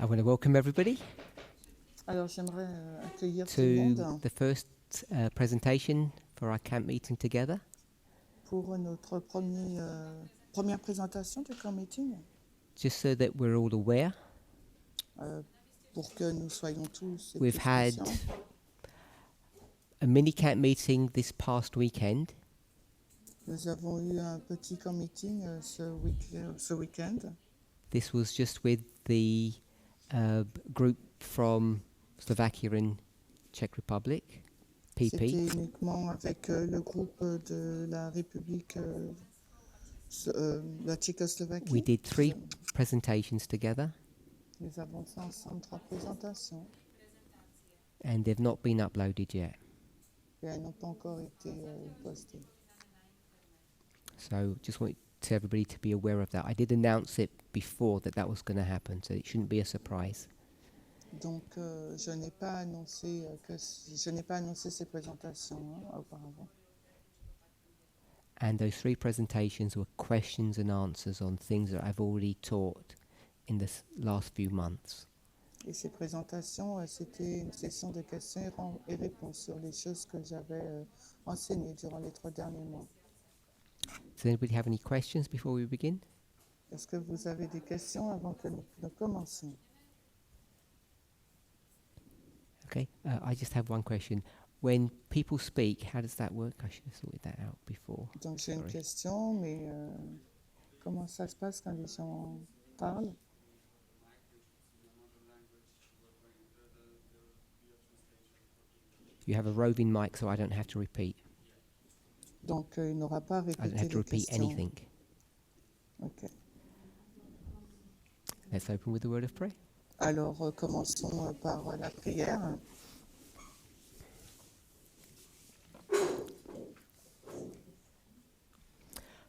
I want to welcome everybody Alors j'aimerais accueillir tout le to monde the first presentation for our camp meeting together. pour notre première présentation du camp meeting, Just so that we're all aware, pour que nous soyons tous et we've toutes had conscients. a mini camp meeting this past weekend, Nous avons eu un petit camp meeting ce week-end. This was just with the group from Slovakia and Czech Republic, C'était PP. uniquement avec le groupe de la République la Tchécoslovaquie. We did 3 presentations together, Nous avons fait ensemble 3 présentations and they've not been uploaded yet. et elles n'ont pas encore été postées. So just want everybody to be aware of that. I did announce it before that was going to happen, so it shouldn't be a surprise. Donc je n'ai pas annoncé ces présentations auparavant. And those 3 presentations were questions and answers on things that I've already taught in the last few months. Et ces présentations, c'était une session de questions et réponses sur les choses que j'avais enseignées durant les 3 derniers mois. Does anybody have any questions before we begin? Est-ce que vous avez des questions avant que nous commencions? Okay, I just have one question. When people speak, how does that work? I should have sorted that out before. Donc j'ai une Sorry. question, mais comment ça se passe quand les gens parlent? You have a roving mic, so I don't have to repeat. Donc il n'aura pas à I don't répéter have to les repeat questions. anything. Ok. Let's open with a word of prayer. Alors commençons par la prière.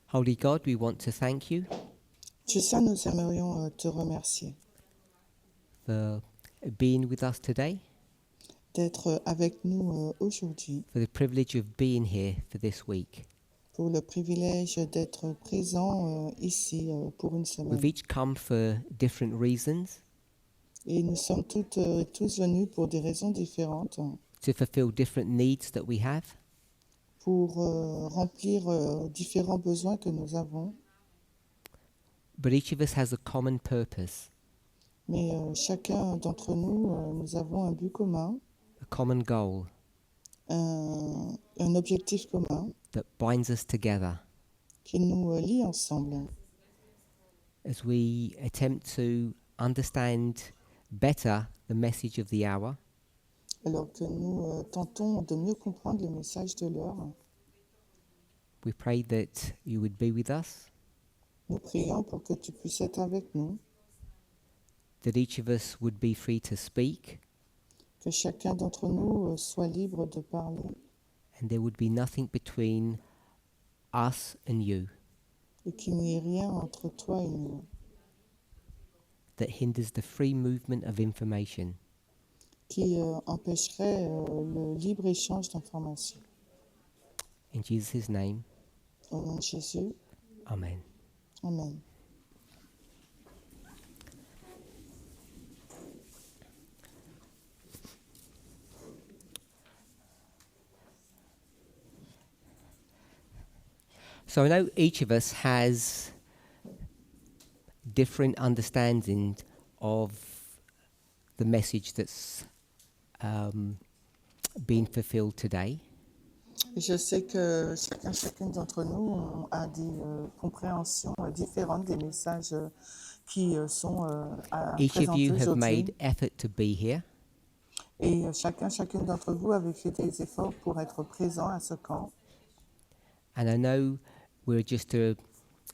Holy God, we want to thank you Dieu saint, nous aimerions te remercier for being with us today, d'être avec nous aujourd'hui, for the privilege of being here for this week. pour le privilège d'être présent ici pour une semaine. We've each come for different reasons, Et nous sommes toutes et tous venus pour des raisons différentes, to fulfill different needs that we have. pour remplir différents besoins que nous avons. But each of us has a common purpose, Mais chacun d'entre nous, nous avons un but commun, a common goal un objectif commun that binds us together qui nous lie ensemble. as we attempt to understand better the message of the hour, Alors que nous tentons de mieux comprendre le message de l'heure, we pray that you would be with us, nous prions pour que tu puisses être avec nous, that each of us would be free to speak, que chacun d'entre nous soit libre de parler and there would be nothing between us and you et qu'il n'y ait rien entre toi et nous that hinders the free movement of information. qui empêcherait le libre échange d'informations. In Jesus' name, Au nom de Jésus, Amen. Amen. So I know each of us has different understanding of the message that's being fulfilled today. Et je sais que chacune d'entre nous a des compréhensions différentes des messages qui sont Each of présentés you have aujourd'hui. made effort to be here, Et chacune d'entre vous avait fait des efforts pour être présent à ce camp. and I know we're just a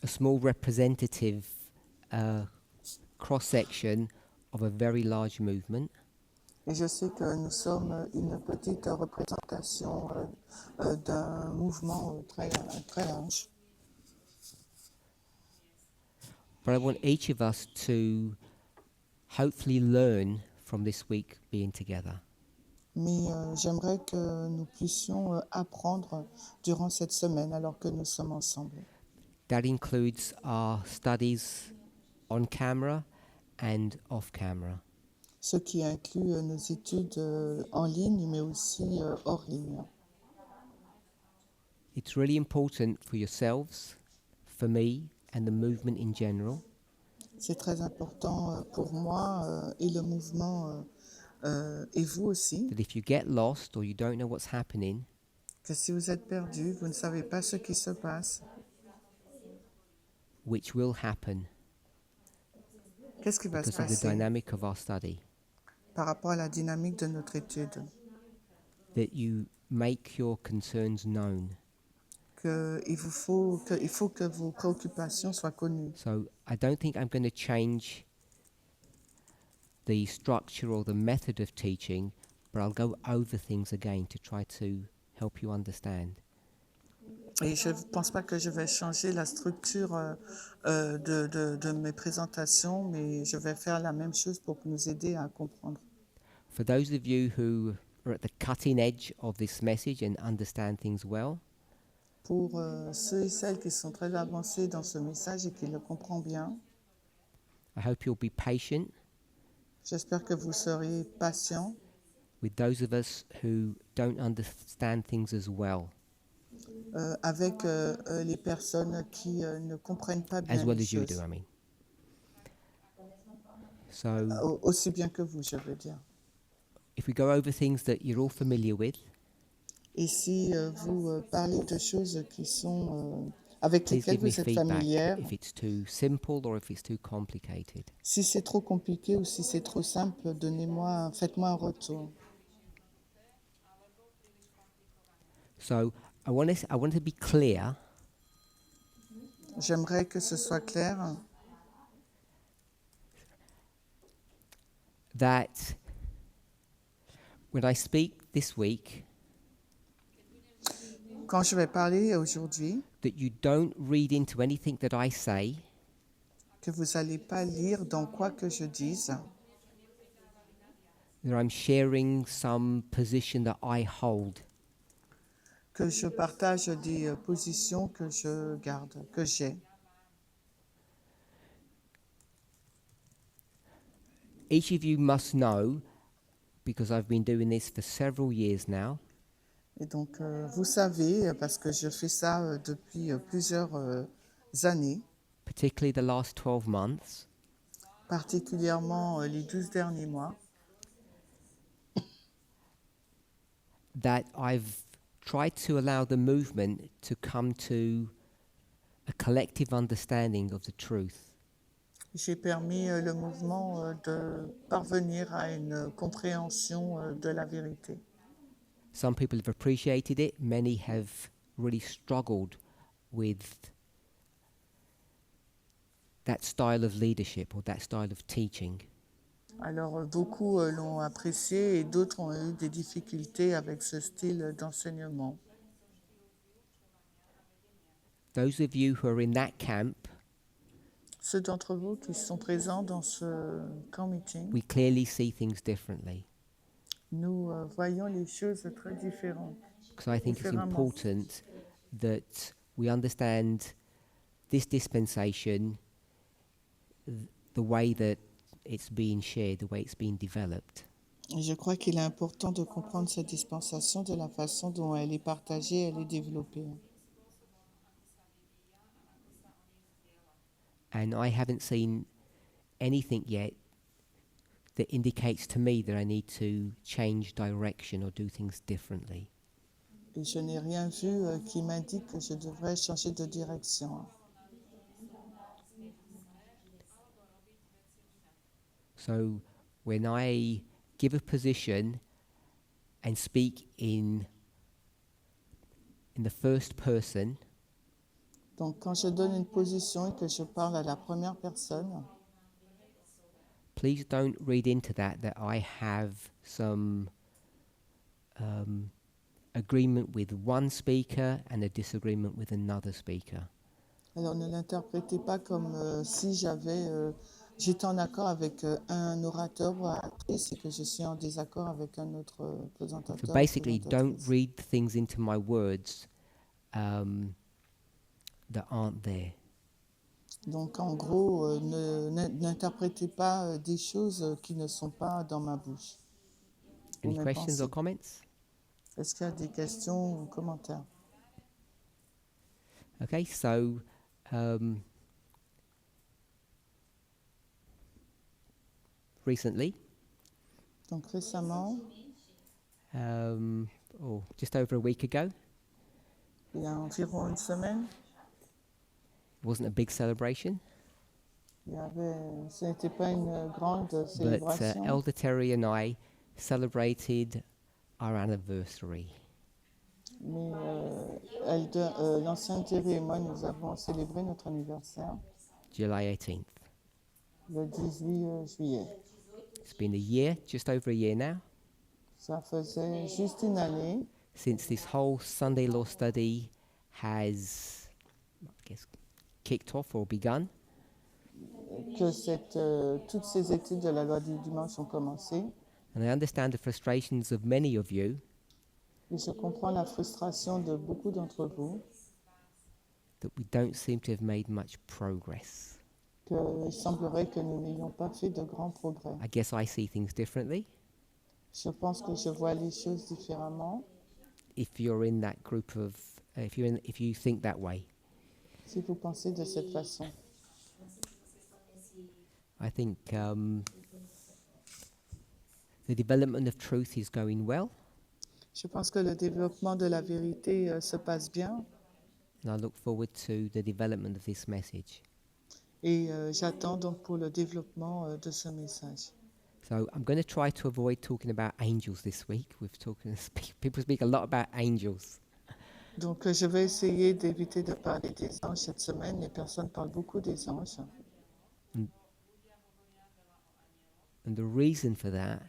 small representative cross-section of a very large movement. Et je sais que nous sommes une petite représentation d'un mouvement très large. But I want each of us to hopefully learn from this week being together. Mais j'aimerais que nous puissions apprendre durant cette semaine alors que nous sommes ensemble. That includes our studies on camera and off camera. ce qui inclut nos études en ligne, mais aussi hors ligne. It's really important for yourselves, for me, and the movement in general, C'est très important pour moi et le mouvement et vous aussi, that if you get lost or you don't know what's happening, que si vous êtes perdu, vous ne savez pas ce qui se passe, which will happen qu'est-ce qui va se because of the passer dynamic of our study, par rapport à la dynamique de notre étude? that you make your concerns known. Il faut que vos préoccupations soient connues. So I don't think I'm going to change the structure or the method of teaching, but I'll go over things again to try to help you understand. Et je ne pense pas que je vais changer la structure de mes présentations, mais je vais faire la même chose pour nous aider à comprendre. For those of you who are at the cutting edge of this message and understand things well, Pour ceux et celles qui sont très avancés dans ce message et qui le comprennent bien, I hope you'll be patient j'espère que vous serez patients with those of us who don't understand things as well, avec les personnes qui ne comprennent pas as bien well les as you do, choses. I mean. So Aussi bien que vous, je veux dire. if we go over things that you're all familiar with, Et si vous parlez de choses qui sont avec please lesquelles give me vous êtes feedback familière, if it's too simple or if it's too complicated. si c'est trop compliqué ou si c'est trop simple, faites-moi un retour. So I want to be clear J'aimerais que ce soit clair that when I speak this week, quand je vais parler aujourd'hui, that you don't read into anything that I say que vous n'allez pas lire dans quoi que je dise, that I'm sharing some position that I hold. que je partage des positions que je garde, que j'ai. Each of you must know, because I've been doing this for several years now, Et donc, vous savez, parce que je fais ça depuis plusieurs années, particularly the last 12 months, particulièrement les 12 derniers mois, that I've tried to allow the movement to come to a collective understanding of the truth. j'ai permis le mouvement de parvenir à une compréhension de la vérité. Some people have appreciated it, many have really struggled with that style of leadership or that style of teaching. Alors, beaucoup l'ont apprécié et d'autres ont eu des difficultés avec ce style d'enseignement. Those of you who are in that camp, Ceux d'entre vous qui sont présents dans ce camp meeting, we clearly see things differently. nous voyons les choses très différentes. Because I think it's Différemment. important that we understand this dispensation, the way that it's being shared, the way it's being developed. Et je crois qu'il est important de comprendre cette dispensation de la façon dont elle est partagée, elle est développée. And I haven't seen anything yet that indicates to me that I need to change direction or do things differently. Et je n'ai rien vu qui m'indique que je devrais changer de direction. So when I give a position and speak in the first person, Donc, quand je donne une position et que je parle à la première personne, please don't read into that I have some agreement with one speaker and a disagreement with another speaker. alors ne l'interprétez pas comme si j'étais en accord avec un orateur ou actrice et que je suis en désaccord avec un autre présentateur. So ou basically, don't présentatrice. read things into my words that aren't there. Donc, en gros, n'interprétez pas des choses qui ne sont pas dans ma bouche ou Any mes questions or pensées. comments? Est-ce qu'il y a des questions ou commentaires? Okay, so recently, Donc, récemment, just over a week ago, il y a environ une semaine, it wasn't a big celebration, ce n'était pas une grande but célébration, Elder Terry and I celebrated our anniversary. mais l'ancien Thierry et moi, nous avons célébré notre anniversaire July 18th. le 18 juillet. It's been a year, just over a year now, Ça faisait juste une année since this whole Sunday law study has, I guess, kicked off or begun. que toutes ces études de la loi du dimanche ont commencé. And I understand the frustrations of many of you Et je comprends la frustration de beaucoup d'entre vous that we don't seem to have made much progress. qu'il semblerait que nous n'ayons pas fait de grands progrès. I guess I see things differently. Je pense que je vois les choses différemment. If you're in that group of, if you think that way, Si vous pensez de cette façon, I think the development of truth is going well, je pense que le développement de la vérité se passe bien and I look forward to the development of this message. et j'attends donc pour le développement de ce message. So I'm going to try to avoid talking about angels this week. People speak a lot about angels. Donc je vais essayer d'éviter de parler des anges cette semaine. Les personnes parlent beaucoup des anges. And the reason for that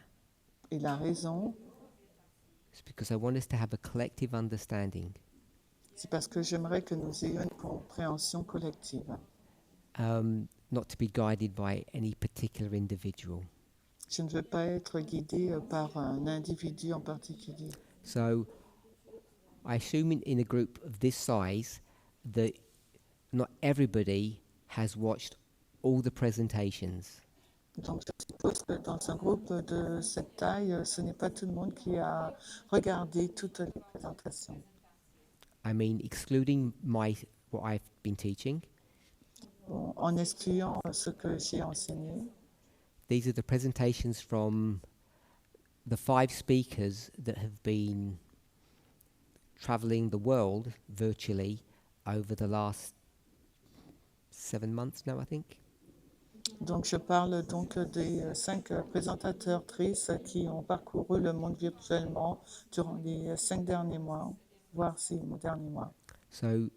Et la raison, is because I want us to have a collective understanding, c'est parce que j'aimerais que nous ayons une compréhension collective. not to be guided by any particular individual. Je ne veux pas être guidé par un individu en particulier. So I assume in a group of this size that not everybody has watched all the presentations. Donc je suppose que dans un groupe de cette taille, ce n'est pas tout le monde qui a regardé toutes les présentations. I mean, excluding what I've been teaching, Bon, en excluant ce que j'ai enseigné, these are the presentations from the 5 speakers that have been traveling the world virtually over the last 7 months now, I think. donc je parle donc des 5 présentatrices qui ont parcouru le monde virtuellement durant les 5 derniers mois, voire 6 derniers mois. So I'm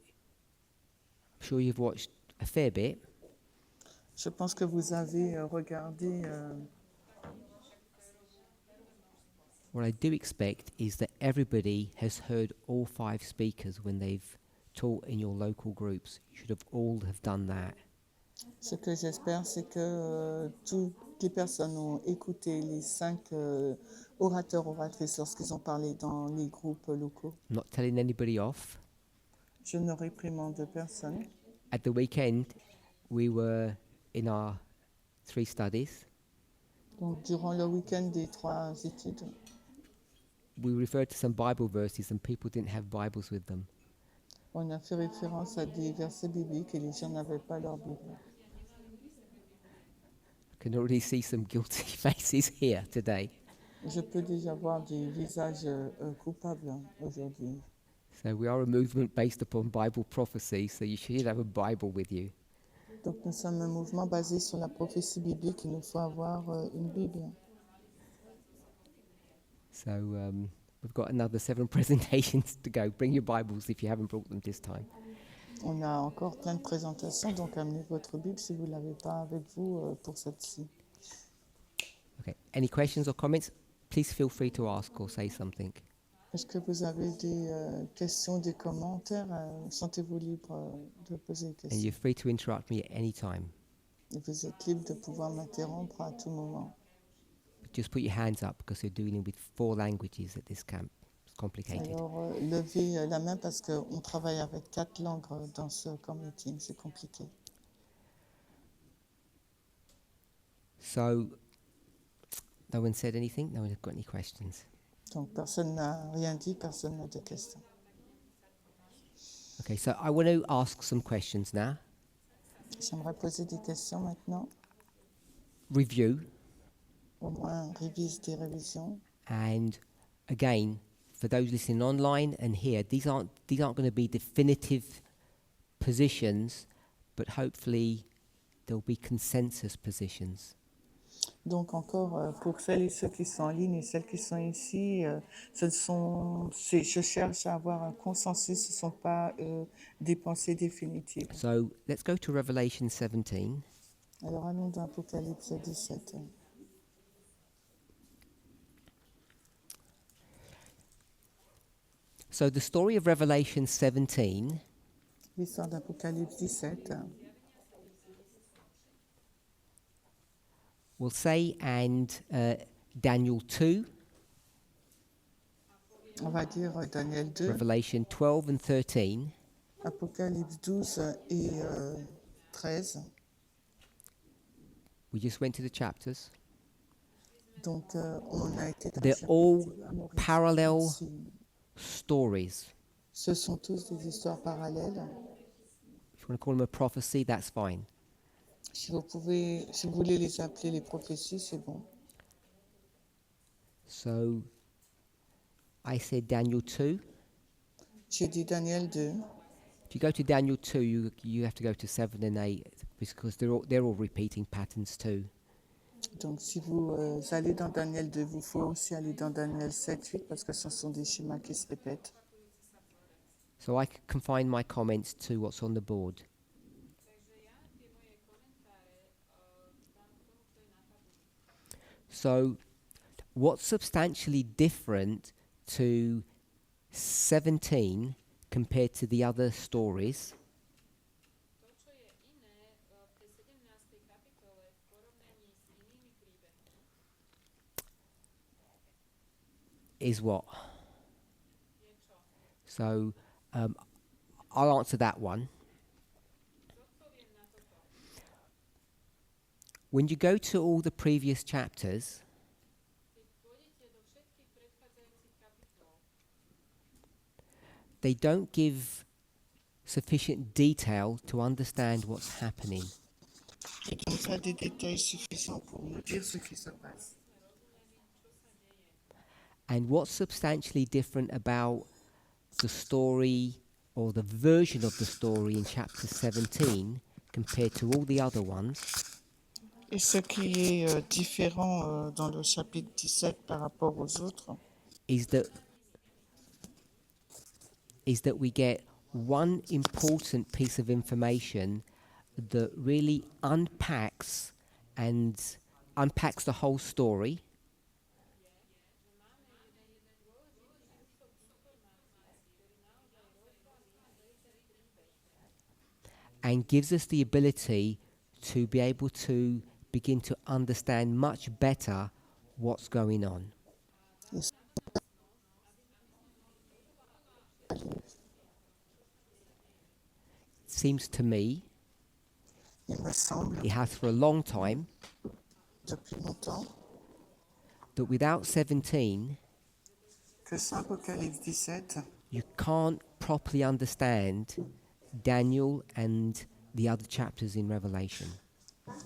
sure you've watched a fair bit. Je pense que vous avez regardé. What I do expect is that everybody has heard all 5 speakers when they've taught in your local groups. You should have all have done that. Ce que j'espère, c'est que toutes les personnes ont écouté les 5 orateurs, oratrices lorsqu'ils ont parlé dans les groupes locaux. I'm not telling anybody off. Je ne réprimande personne. At the weekend, we were in our 3 studies. Donc, durant le week-end des 3 études, We referred to some Bible verses and people didn't have Bibles with them. on a fait référence à des versets bibliques et les gens n'avaient pas leur Bible. I can already see some guilty faces here today. Je peux déjà voir des visages coupables aujourd'hui. So we are a movement based upon Bible prophecy, so you should have a Bible with you. Donc, nous sommes un mouvement basé sur la prophétie biblique. Il nous faut avoir une Bible. So we've got another 7 presentations to go. Bring your Bibles if you haven't brought them this time. On a encore plein de présentations, donc amenez votre Bible si vous ne l'avez pas avec vous pour celle-ci. Okay. Any questions or comments? Please feel free to ask or say something. Est-ce que vous avez des questions, des commentaires? Sentez-vous libre de poser des And questions. you're free to interrupt me at any time. Et vous êtes libre de pouvoir m'interrompre à tout moment. But just put your hands up because you're dealing with 4 languages at this camp. It's complicated. Alors, levez la main parce qu'on travaille avec 4 langues dans ce camp meeting. C'est compliqué. So, no one said anything? No one's got any questions? Donc personne n'a rien dit, personne n'a de questions. Okay, so I want to ask some questions now. J'aimerais poser des questions maintenant, Review, au moins révise des révisions. and again, for those listening online and here, these aren't going to be definitive positions, but hopefully there'll be consensus positions. Donc encore, pour celles et ceux qui sont en ligne et celles qui sont ici, je cherche à avoir un consensus, ce ne sont pas des pensées définitives. So let's go to Revelation 17. Alors allons dans Apocalypse 17. So the story of Revelation 17 L'histoire d'Apocalypse 17, will say, and Daniel 2, on va dire Daniel 2, Revelation 12 and 13, Apocalypse 12 et 13. we just went to the chapters. Donc on a été dans They're chapitre all Maurice. parallel stories. Ce sont tous des histoires parallèles. If you want to call them a prophecy, that's fine. Si vous voulez les appeler les prophéties, c'est bon. So I said Daniel 2. J'ai dit Daniel 2. If you go to Daniel 2, you have to go to 7 and 8 because they're all repeating patterns too. Donc si vous allez dans Daniel 2, vous faut aussi aller dans Daniel 7, 8 parce que ce sont des schémas qui se répètent. So I confine my comments to what's on the board. So what's substantially different to 17 compared to the other stories is what? So I'll answer that one. When you go to all the previous chapters, they don't give sufficient detail to understand what's happening. Ils n'ont pas des détails suffisants pour nous dire ce qui se passe. And what's substantially different about the story or the version of the story in chapter 17 compared to all the other ones Et ce qui est différent dans le chapitre 17 par rapport aux autres, is that we get one important piece of information that really unpacks the whole story and gives us the ability to be able to begin to understand much better what's going on. It seems to me, il me semble, it has for a long time, depuis longtemps, that without 17, que sans Apocalypse 17, you can't properly understand Daniel and the other chapters in Revelation.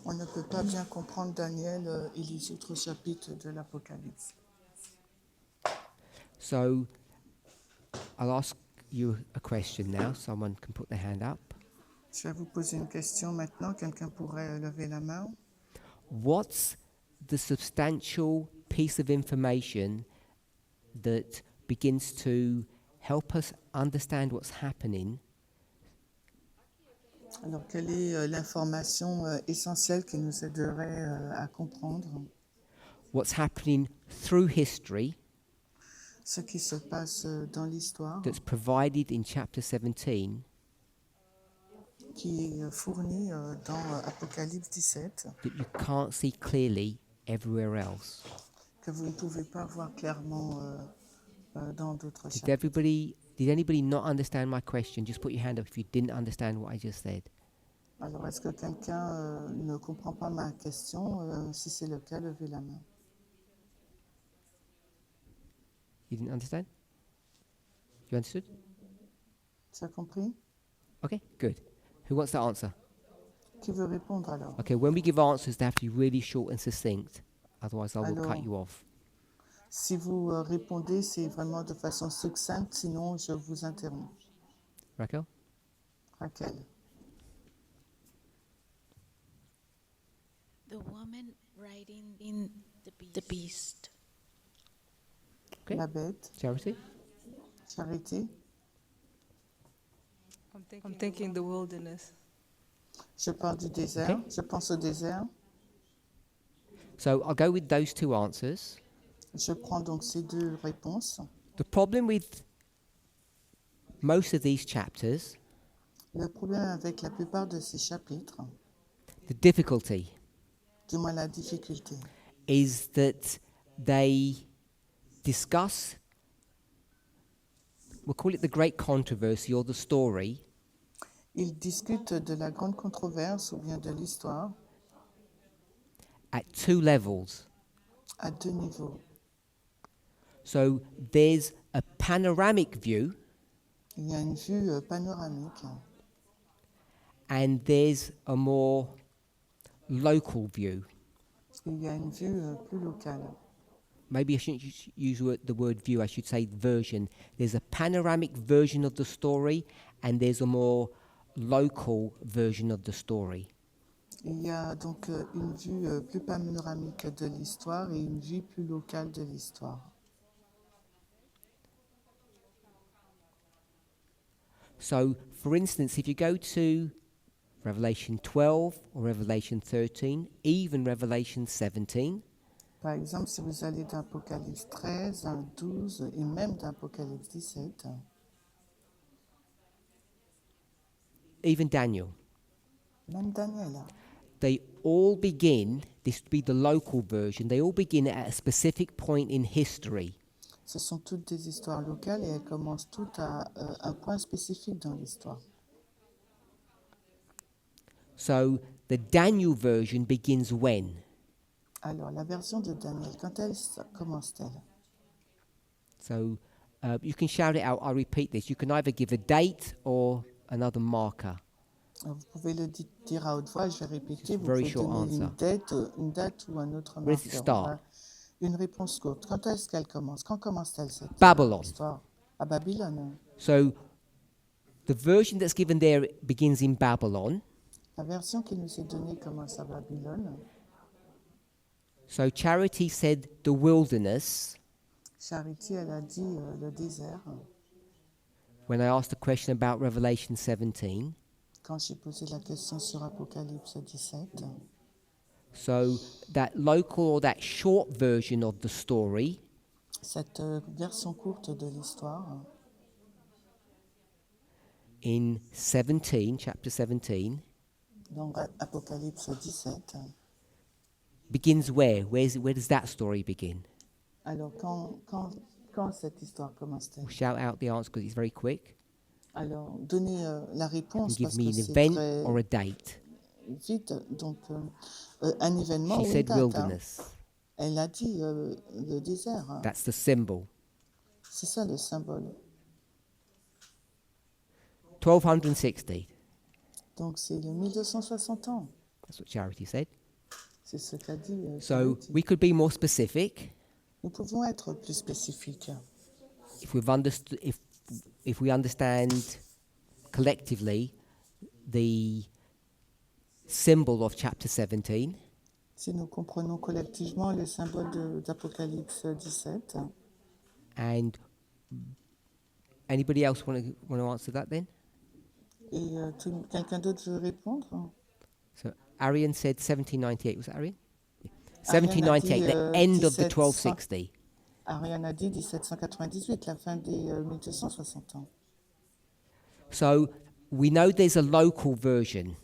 on ne peut pas bien comprendre Daniel et les autres chapitres de l'Apocalypse. So I'll ask you a question now. Someone can put their hand up. Je vais vous poser une question maintenant. Quelqu'un pourrait lever la main. What's the substantial piece of information that begins to help us understand what's happening Alors, quelle est l'information essentielle qui nous aiderait à comprendre what's happening through history ce qui se passe dans l'histoire, that's provided in chapter 17 qui est fourni dans Apocalypse 17, that you can't see clearly everywhere else? que vous ne pouvez pas voir clairement dans d'autres Did chapitres. anybody not understand my question? Just put your hand up if you didn't understand what I just said. Alors, est-ce que quelqu'un ne comprend pas ma question? Si c'est le cas, levez la main. You didn't understand? You understood? Tu as compris? Okay, good. Who wants to answer? Qui veut répondre alors? Okay, when we give answers, they have to be really short and succinct. Otherwise, I will cut Alors, you off. si vous répondez, c'est vraiment de façon succincte, sinon je vous interromps. Raquel? Raquel. The woman riding in the beast. Okay. La bête. Charity? Charité. I'm thinking the wilderness. Je parle du désert. Okay. Je pense au désert. So I'll go with those two answers. Je prends donc ces deux réponses. The problem with most of these chapters, Le problème avec la plupart de ces chapitres, the difficulty, du moins la difficulté, is that they discuss, we'll call it the great controversy or the story, ils discutent de la grande controverse ou bien de l'histoire at two levels. à deux niveaux. So there's a panoramic view Il y a une vue panoramique and there's a more local view. il y a une vue plus locale. Maybe I shouldn't use the word view, I should say version. There's a panoramic version of the story and there's a more local version of the story. Il y a donc une vue plus panoramique de l'histoire et une vue plus locale de l'histoire. So, for instance, if you go to Revelation 12 or Revelation 13, even Revelation 17, Par exemple, si vous allez d'Apocalypse 13, 12 et même d'Apocalypse 17, even Daniel, même Daniel, they all begin, this would be the local version, they all begin at a specific point in history. ce sont toutes des histoires locales et elles commencent toutes à un point spécifique dans l'histoire. So, the Daniel version begins when? Alors, la version de Daniel, quand elle commence-t-elle? So, you can shout it out, I'll repeat this. You can either give a date or another marker. Vous pouvez le dire à haute voix, je vais répéter. Vous Very pouvez short donner answer. une date ou un autre Where does it marqueur. start? Voilà. Une réponse courte. Quand est-ce qu'elle commence? Quand commence-t-elle cette Babylon. histoire? À Babylone. So, the version that's given there begins in Babylon. La version qui nous est donnée commence à Babylone. So, Charity said the wilderness. Charity, elle a dit le désert. When I asked the question about Revelation 17. Quand j'ai posé la question sur Apocalypse 17. So, that local or that short version of the story Cette version courte de l'histoire, in 17, chapter 17, donc Apocalypse 17. begins where? Where does that story begin? Alors, quand cette histoire commence-t-elle? We'll shout out the answer because it's very quick. Alors, donnez la And réponse give parce me que an c'est event très or a date. vite. Donc, un événement She ou une said date. Hein. wilderness. Elle a dit le désert. Hein. That's the symbol. C'est ça le symbole. 1260. Donc, c'est le 1260 ans. That's what Charity said. C'est ce qu'a dit So Charity. we could be more specific Nous pouvons être plus spécifiques. if if we understand collectively the symbol of chapter 17. Si nous comprenons collectivement le symbole d'Apocalypse 17. And anybody else want to answer that then? Et quelqu'un d'autre veut répondre? So Arian said 1798. Was that Arian? Yeah. Ariane a 1798, dit, the end of the 1700. 1260. Ariane a dit 1798, la fin des 1260 ans. So we know there's a local version,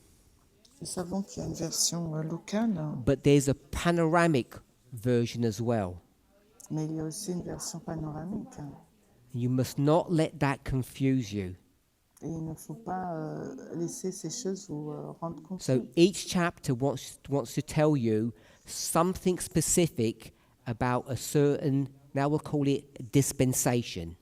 Nous savons qu'il y a une version locale, but there's a panoramic version as well. mais il y a aussi une version panoramique. You must not let that confuse you. Et il ne faut pas laisser ces choses vous rendre So confus. each chapter wants to tell you something specific about a certain, now we'll call it dispensation.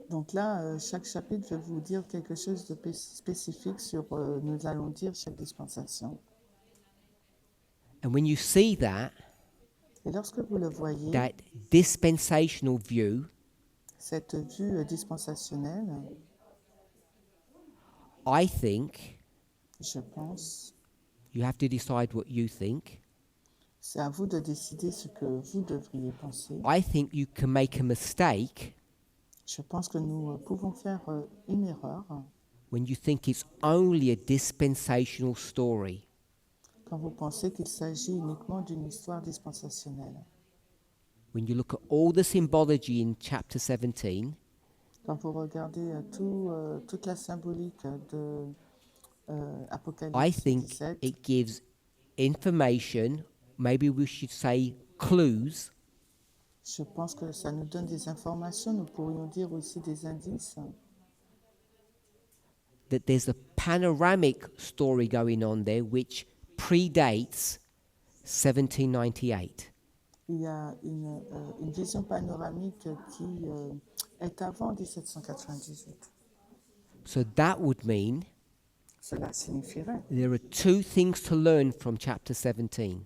Donc là, chaque chapitre va vous dire quelque chose de spécifique sur, nous allons dire, chaque dispensation. And when you see that, Et lorsque vous le voyez, that dispensational view, cette vue dispensationnelle, I think je pense, you have to decide what you think. c'est à vous de décider ce que vous devriez penser. I think you can make a mistake Je pense que nous pouvons faire une erreur when you think it's only a dispensational story. quand vous pensez qu'il s'agit uniquement d'une histoire dispensationnelle. When you look at all the symbology in chapter 17, Quand vous regardez toute la symbolique de I Apocalypse think 17, it gives information, maybe we should say clues, je pense que ça nous donne des informations, nous pourrions dire aussi des indices, that there's a panoramic story going on there which predates 1798. Il y a une vision panoramique qui est avant 1798. So that would mean Cela signifierait there are two things to learn from chapter 17.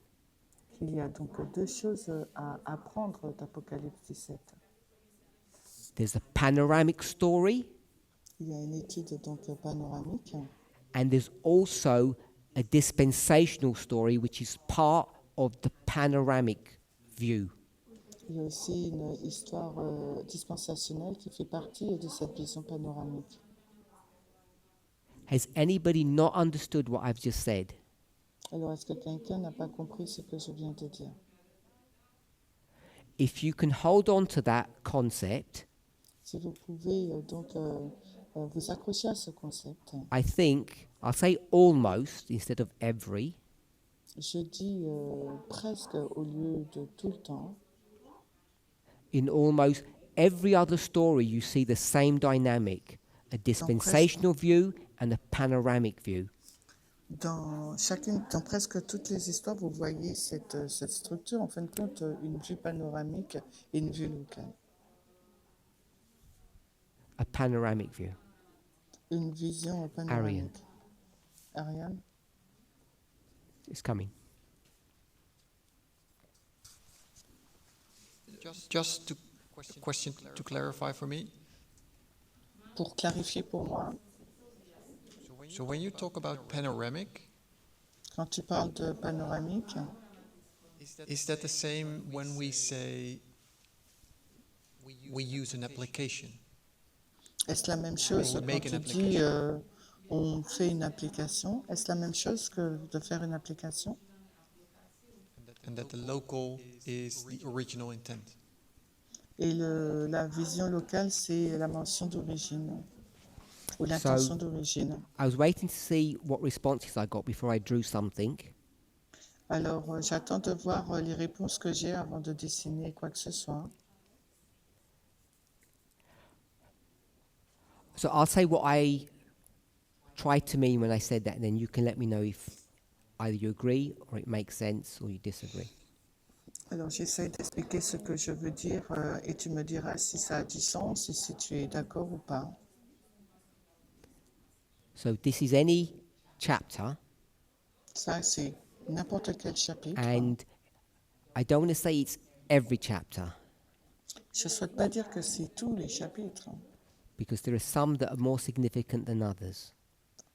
qu'il y a donc deux choses à apprendre d'Apocalypse 17. There's a panoramic story, Il y a une étude donc panoramique and there's also a dispensational story which is part of the panoramic view. Il y a aussi une histoire dispensationnelle qui fait partie de cette vision panoramique. Has anybody not understood what I've just said? Alors, est-ce que quelqu'un n'a pas compris ce que je viens de dire? If you can hold on to that concept, Si vous pouvez vous accrocher à ce concept, I think, I'll say almost instead of every, je dis presque au lieu de tout le temps, in almost every other story you see the same dynamic, a dispensational view and a panoramic view. dans presque toutes les histoires, vous voyez cette structure, en fin de compte, une vue panoramique et une vue locale. A panoramic view. Une vision panoramique. Ariane? It's coming. Just to question to clarify for me. Pour clarifier pour moi, So when you talk about panoramic, quand tu parles de panoramique, is that the same when we say we use an application? est-ce la même chose Or we make quand an tu dis on fait une application? Est-ce la même chose que de faire une application? And that the local is the original intent. Et la vision locale, c'est la mention d'origine ou l'intention d'origine. I was waiting to see what responses I got before I drew something. Alors, j'attends de voir les réponses que j'ai avant de dessiner quoi que ce soit. So I'll say what I tried to mean when I said that, and then you can let me know if either you agree or it makes sense or you disagree. Alors, j'essaie d'expliquer ce que je veux dire et tu me diras si ça a du sens et si tu es d'accord ou pas. So this is any chapter, Ça, c'est n'importe quel chapitre. and I don't want to say it's every chapter, Je ne souhaite pas dire que c'est tous les chapitres, because there are some that are more significant than others.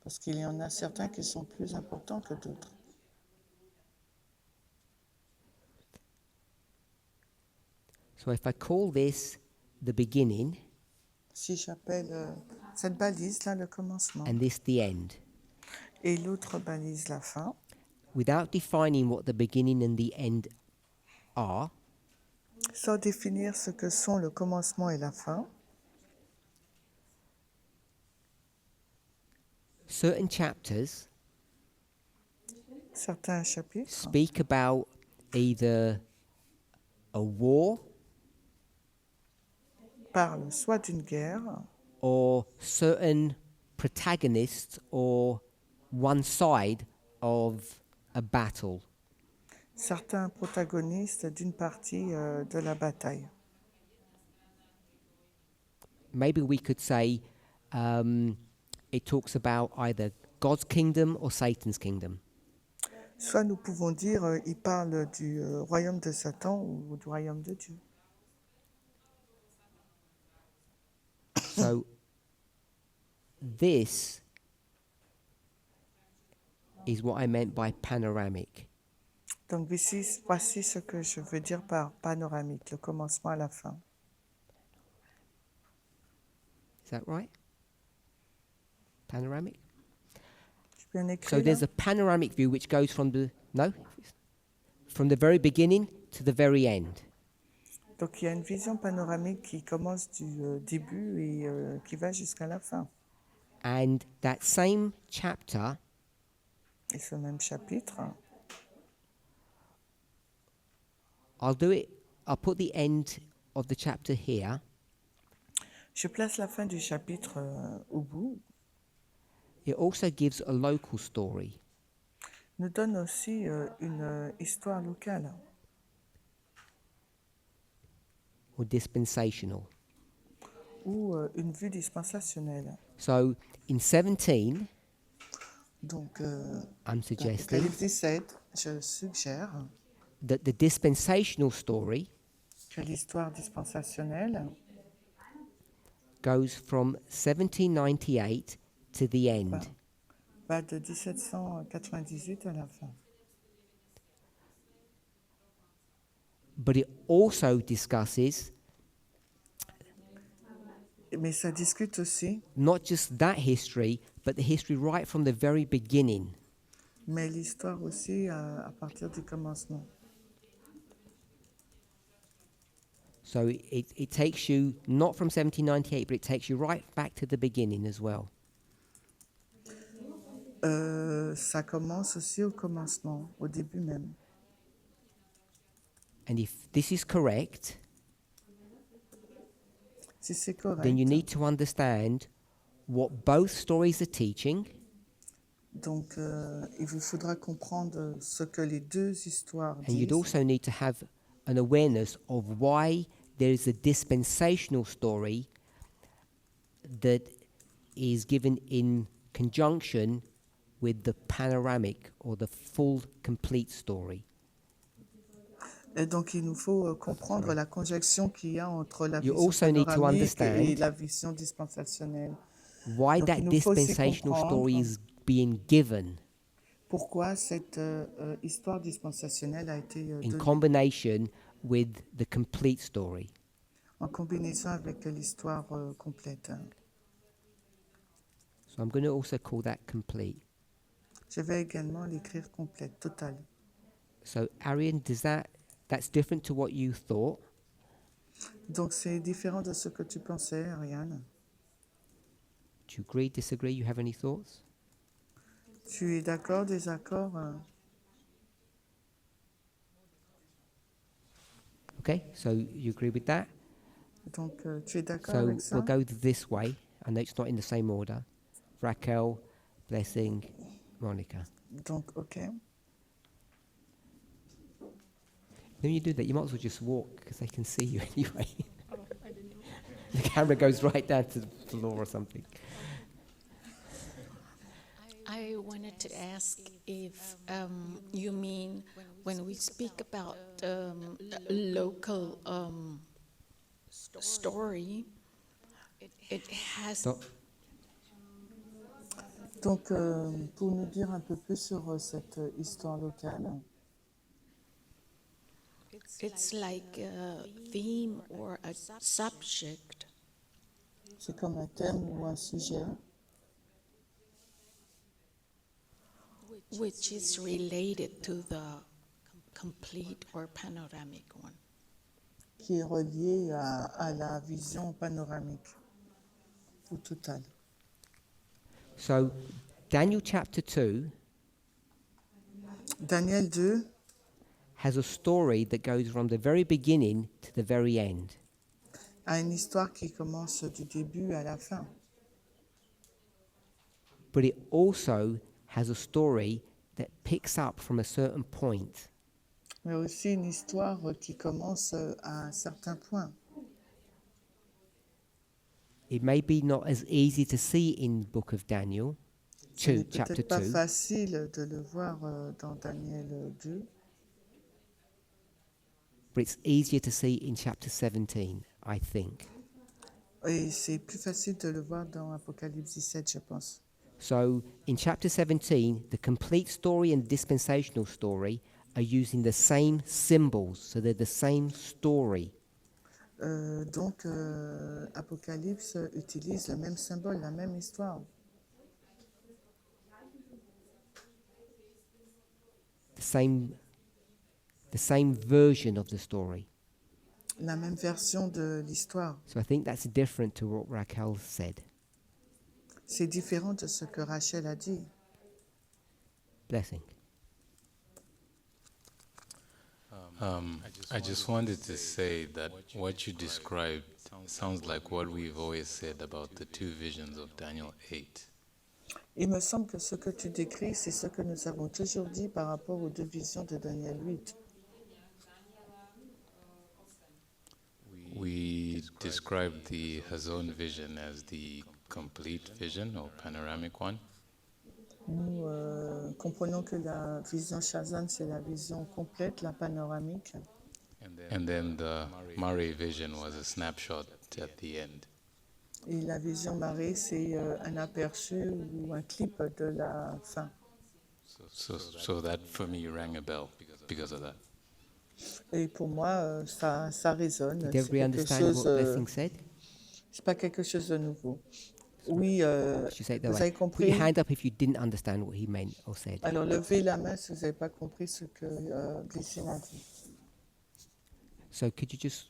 parce qu'il y en a certains qui sont plus importants que d'autres. So if I call this the beginning Si j'appelle cette balise là le commencement and this the end, et l'autre balise la fin, without defining what the beginning and the end are, sans définir ce que sont le commencement et la fin, certain chapters certains chapitres speak about either a war parlent soit d'une guerre or certain protagonists or one side of a battle. Certains protagonistes d'une partie de la bataille. Maybe we could say it talks about either God's kingdom or Satan's kingdom. Soit nous pouvons dire il parle du royaume de Satan ou du royaume de Dieu. So this is what I meant by panoramic. Donc voici ce que je veux dire par panoramique, le commencement à la fin. Is that right? Panoramic? Je peux en So écrire there's là? a panoramic view which goes from the very beginning to the very end. Donc il y a une vision panoramique qui commence du début et qui va jusqu'à la fin. And that same chapter Et ce même chapitre, I'll put the end of the chapter here, je place la fin du chapitre au bout. it also gives a local story. Nous donne aussi une histoire locale Or dispensational. ou une vue dispensationnelle. So in 17, Donc, I'm dans suggesting Apocalypse 17, je suggère that the dispensational story que l'histoire dispensationnelle goes from 1798 to the end. va de 1798 à la fin. But it also discusses Mais ça discute aussi, not just that history, but the history right from the very beginning. mais l'histoire aussi à partir du commencement. So it takes you not from 1798, but it takes you right back to the beginning as well. Ça commence aussi au commencement, au début même. And if this is correct, Si c'est correct, then you need to understand what both stories are teaching donc il vous faudra comprendre ce que les deux histoires and you'd disent. also need to have an awareness of why there is a dispensational story that is given in conjunction with the panoramic or the full complete story. Et donc, il nous faut comprendre la conjonction qu'il y a entre la You vision also need to panoramique understand et la vision dispensationnelle. Why Donc, that il nous faut aussi dispensational story comprendre is being given pourquoi cette histoire dispensationnelle a été in donnée combination with the complete story. en combinaison avec l'histoire complète. So I'm going to also call that complete. Je vais également l'écrire complète, totale. So Arian, that's different to what you thought? Donc, c'est différent de ce que tu pensais, Ariane. Do you agree, disagree? You have any thoughts? Tu es d'accord, désaccord Okay, so you agree with that? Donc, tu es d'accord So avec ça? we'll go this way. I know it's not in the same order. Raquel, Blessing, Monica. Donc, OK. When you do that, you might as well just walk because they can see you anyway. The camera goes right down to the floor or something. I wanted to ask if you mean when we speak about a local story, it has Stop. Donc, pour nous dire un peu plus sur cette histoire locale, it's like a theme or a subject c'est comme un thème ou un sujet which is related to the complete or panoramic one. qui est relié à la vision panoramique ou totale. So Daniel chapter 2 Daniel 2 has a story that goes from the very beginning to the very end. a une histoire qui commence du début à la fin. but it also has a story that picks up from a certain point. Mais aussi une histoire qui commence à un certain point. It may be not as easy to see in the book of Daniel, Ce n'est chapter peut-être pas 2, facile de le voir dans Daniel 2, but it's easier to see in chapter 17, I think. et c'est plus facile de le voir dans Apocalypse 17, je pense. So in chapter 17, the complete story and dispensational story are using the same symbols, so they're the same story. Donc, Apocalypse utilise le même symbole, la même histoire. The same version of the story. La même version de l'histoire. So I think that's different to what Raquel said. C'est différent de ce que Rachel a dit. Blessing. I just wanted to say that what you described sounds like what we've always said about the two visions of Daniel 8. Il me semble que ce que tu décris, c'est ce que nous avons toujours dit par rapport aux deux visions de Daniel 8. We described the Hazon vision as the complete vision or panoramic one. Nous comprenons que la vision Shazan, c'est la vision complète, la panoramique. And then the Mare vision was a snapshot at the end. Et la vision marée, c'est un aperçu ou un clip de la fin. So that for me rang a bell because of that. Et pour moi, ça résonne. Did C'est everybody quelque understand chose, what Blessing said? c'est pas quelque chose de nouveau. Oui, Should say it that vous way. avez Put compris. your hand up if you didn't understand what he meant or said. Alors, levez la main si vous n'avez pas compris ce que Blessing a dit. So could you just,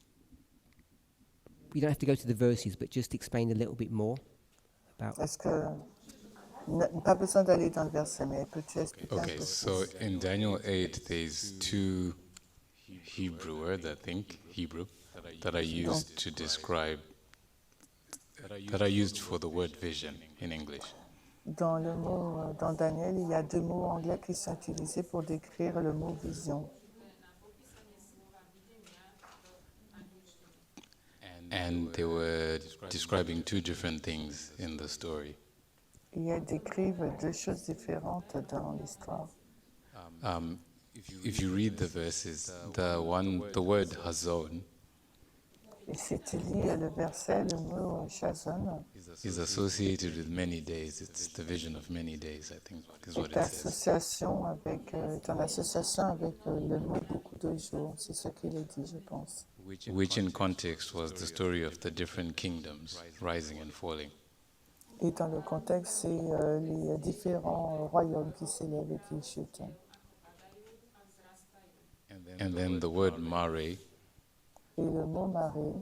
you don't have to go to the verses, but just explain a little bit more about. Est-ce que pas besoin d'aller dans le verset, mais peux-tu expliquer un Okay, peu so plus? in Daniel 8, there's two Hebrew words, I think, Hebrew, that are used to describe, that are used for the word vision in English. Dans le mot, dans Daniel, il y a deux mots anglais qui sont utilisés pour décrire le mot vision. And they were describing two different things in the story. Ils décrivent deux choses différentes dans l'histoire. If you read the verses, the word hazon Et si tu lis le verset, le mot Shazon is associated with many days. It's the vision of many days, I think, is what est it says. en association avec le mot beaucoup de jours. C'est ce qu'il est dit, je pense. Which in context was the story of the different kingdoms rising and falling. Et dans le contexte, c'est les différents royaumes qui s'élèvent et qui chutent. And then the word mare, Et le mot marée,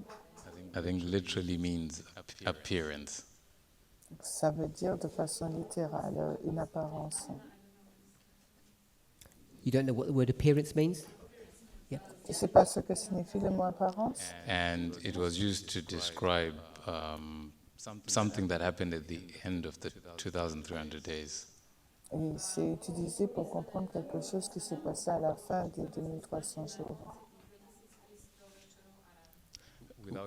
I think literally means appearance. ça veut dire de façon littérale une apparence. You don't know what the word appearance means? Yeah. Tu ne sais pas ce que signifie le mot apparence? And it was used to describe something that happened at the end of the 2,300 days. Et c'est utilisé pour comprendre quelque chose qui s'est passé à la fin des 2300 jours.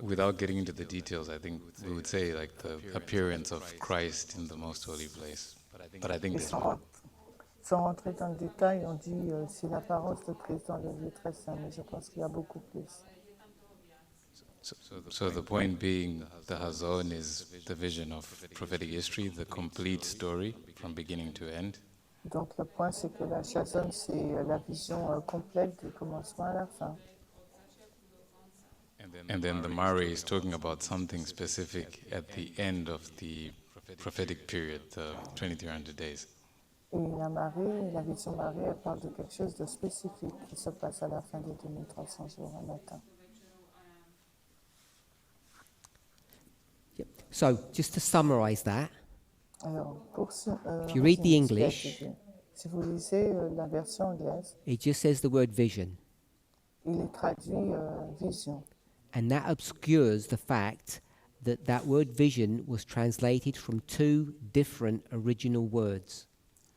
Without getting into the details, I think we would say like the appearance of Christ in the most holy place. But I think Et there's sans rentrer dans le détail, on dit c'est l'apparence de Christ dans le lieu très saint, mais je pense qu'il y a beaucoup plus. So the point being, the Hazon is the vision of prophetic history, the complete story from beginning to end. Donc le point, c'est que la Shazon, c'est la vision complète du commencement à la fin. And then the Mare is talking about something specific at the end of the prophetic period, the 2,300 days. Et la vision marée, elle parle de quelque chose de spécifique qui se passe à la fin des 2300 jours en matin. Yep. So just to summarize that, Alors, if you read the English, si vous lisez la version anglaise, it just says the word vision. il est traduit vision. And that obscures the fact that word vision was translated from two different original words.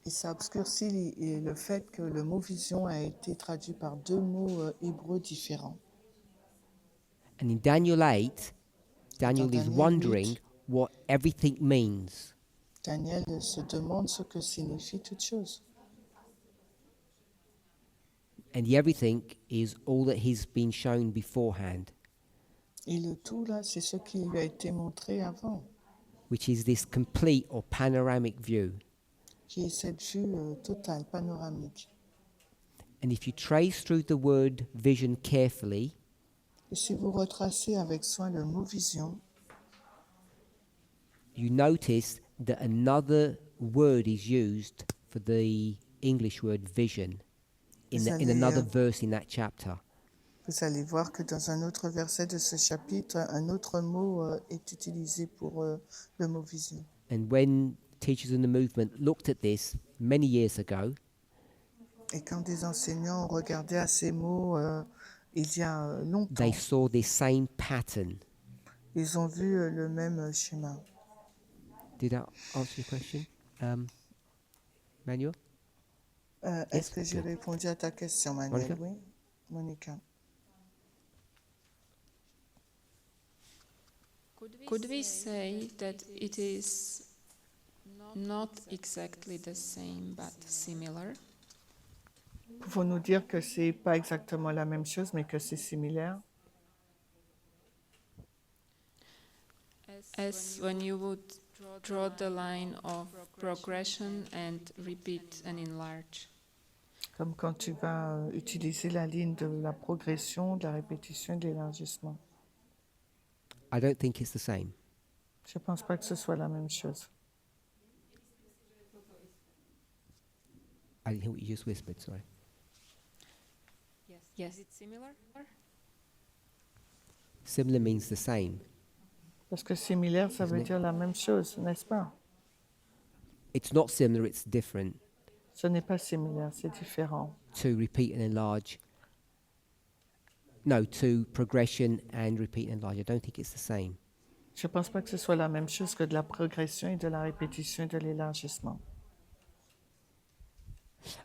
Et ça obscurcit le fait que le mot vision a été traduit par deux mots hébreux différents. And in Daniel 8, Daniel is Daniel wondering 8. what everything means. Daniel se demande ce que signifie toute chose. And the everything is all that he's been shown beforehand, Et le tout, là, c'est ce qui lui a été montré avant, which is this complete or panoramic view. qui est cette vue totale, panoramique. And if you trace through the word vision carefully, Et si vous retracez avec soin le mot vision, you notice that another word is used for the English word vision in another verse in that chapter. vous allez voir que dans un autre verset de ce chapitre, un autre mot est utilisé pour le mot vision. And when teachers in the movement looked at this many years ago, Et quand des enseignants ont regardé à ces mots il y a longtemps, they saw this same pattern. ils ont vu le même schéma. Did that answer your question, Manuel? Est-ce que j'ai répondu à ta question, Manuel? Monica? Oui, Monica. Could we say that it is not exactly the same but similar? Pouvons-nous dire que c'est pas exactement la même chose, mais que c'est similaire? As when you would draw the line of progression and repeat and enlarge. Comme quand tu vas utiliser la ligne de la progression, de la répétition et de l'élargissement. I don't think it's the same. Je ne pense pas que ce soit la même chose. I didn't hear what you just whispered, sorry. Yes. Is it similar? Similar means the same. Parce que similaire, ça veut Isn't it? dire la même chose, n'est-ce pas? It's not similar, it's different. Ce n'est pas similaire, c'est différent. To repeat and enlarge. No, to progression and repeat and enlarge. I don't think it's the same. Je ne pense pas que ce soit la même chose que de la progression et de la répétition et de l'élargissement.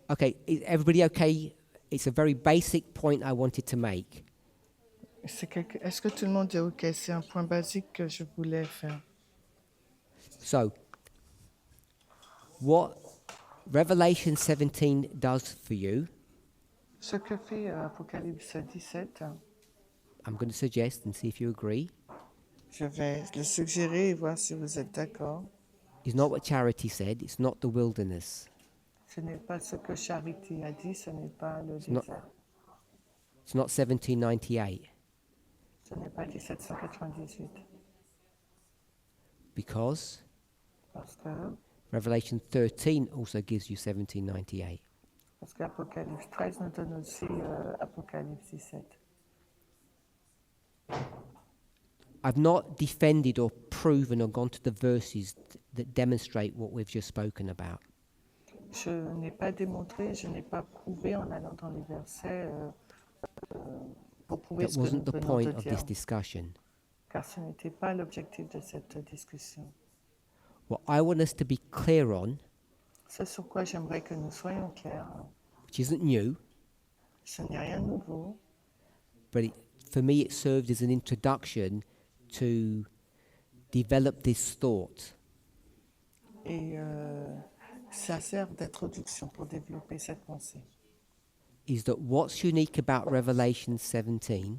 Okay, is everybody okay? It's a very basic point I wanted to make. Est-ce que tout le monde est OK? C'est un point basique que je voulais faire. So, what Revelation 17 does for you, Ce que fait Apocalypse 17, I'm going to suggest and see if you agree, je vais le suggérer et voir si vous êtes d'accord. is not what Charity said, it's not the wilderness. Ce n'est pas ce que Charity a dit, ce n'est pas le not- désert. It's not 1798, Ce n'est pas 1798. because Parce que Revelation 13 also gives you 1798. Parce qu'Apocalypse 13 nous donne aussi Apocalypse 17. I've not defended or proven or gone to the verses that demonstrate what we've just spoken about. Je n'ai pas démontré, je n'ai pas prouvé en allant dans les versets pour prouver That ce que nous wasn't the venons point de of dire, this discussion. car ce n'était pas l'objectif de cette discussion. What I want us to be clear on, Ce sur quoi j'aimerais que nous soyons clairs, which isn't new, ce n'est rien de nouveau, but for me it served as an introduction to develop this thought. et ça sert d'introduction pour développer cette pensée. Is that what's unique about Revelation 17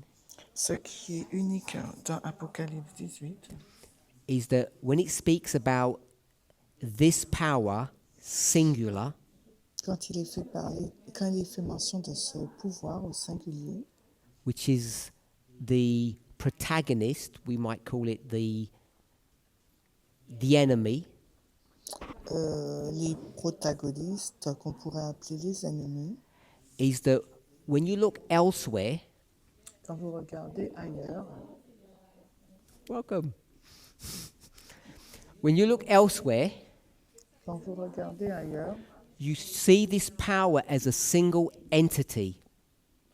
Ce qui est unique dans Apocalypse 18, is that when it speaks about this power, singular, quand il est fait mention de ce pouvoir au singulier, which is the protagonist, we might call it the enemy, les protagonistes qu'on pourrait appeler les ennemis, is that when you look elsewhere, quand vous regardez ailleurs, welcome. When you look elsewhere, quand vous regardez ailleurs, you see this power as a single entity,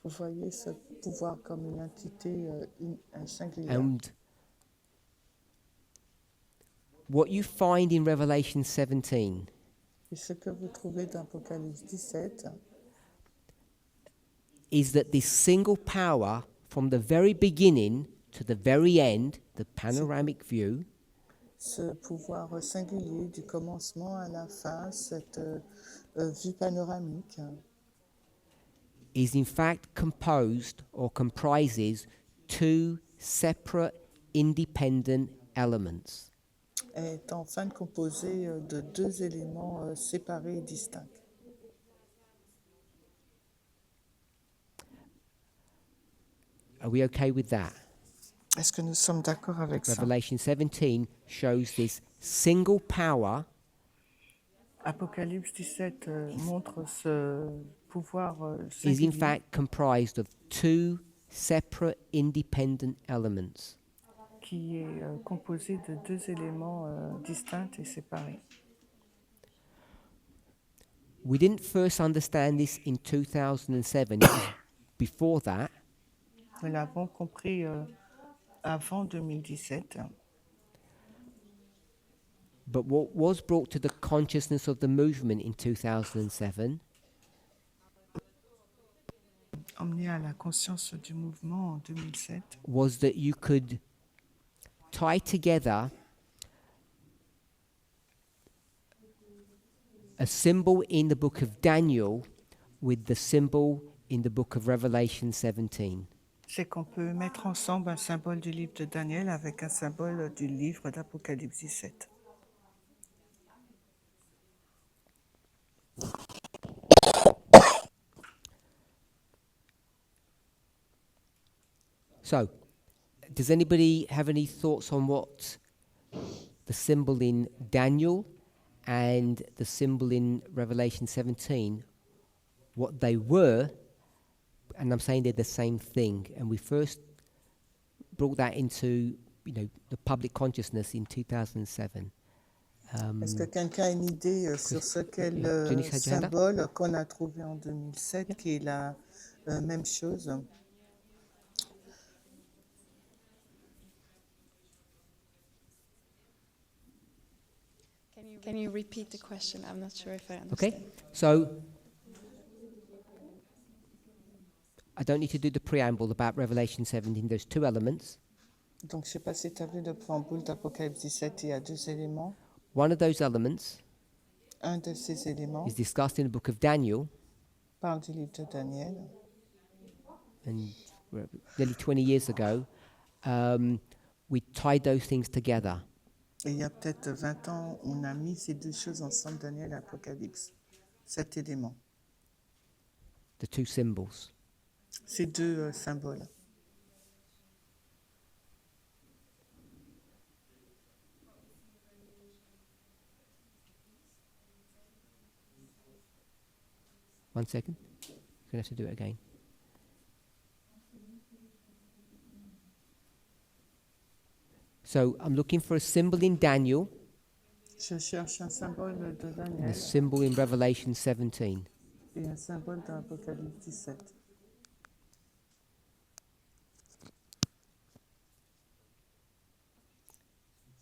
vous voyez ce pouvoir comme une entité un singulier. and what you find in Revelation 17 Et ce que vous trouvez dans Apocalypse 17, is that this single power, from the very beginning to the very end, the panoramic view, ce pouvoir singulier du commencement à la fin, cette vue panoramique, is in fact composed or comprises two separate independent elements. est en fin de composé de deux éléments séparés et distincts. Are we okay with that? Est-ce que nous sommes d'accord avec ça? Revelation 17 shows this single power Apocalypse 17 montre ce pouvoir is in singulier fact comprised of two separate independent elements. qui est composé de deux éléments distincts et séparés. We didn't first understand this in 2007. It was before that. Nous l'avons compris avant 2017. But what was brought to the consciousness of the movement in 2007 Emmené à la conscience du mouvement en 2007, was that you could tie together a symbol in the book of Daniel with the symbol in the book of Revelation 17. c'est qu'on peut mettre ensemble un symbole du livre de Daniel avec un symbole du livre d'Apocalypse 17. So, does anybody have any thoughts on what the symbol in Daniel and the symbol in Revelation 17, what they were? And I'm saying they're the same thing. And we first brought that into, the public consciousness in 2007. Est-ce que quelqu'un a une idée sur ce qu'est Jenny le Sajada? symbole qu'on a trouvé en 2007, qui est la même chose? Can you repeat the question? I'm not sure if I understand. Okay, so I don't need to do the preamble about Revelation 17. There's two elements. Donc, je ne sais pas si tu as vu le préambule d'Apocalypse 17, il y a deux éléments. One of those elements Un de ces éléments is discussed in the book of Daniel, parle du livre de Daniel. and nearly 20 years ago, we tied those things together. Et il y a peut-être 20 ans, on a mis ces deux choses ensemble, Daniel et Apocalypse. Cet élément, The two symbols. ces deux symboles. One second. You're going to have to do it again. So I'm looking for a symbol in Daniel Je cherche un symbole de and Daniel a symbol in Revelation 17. et un symbole dans Apocalypse 17.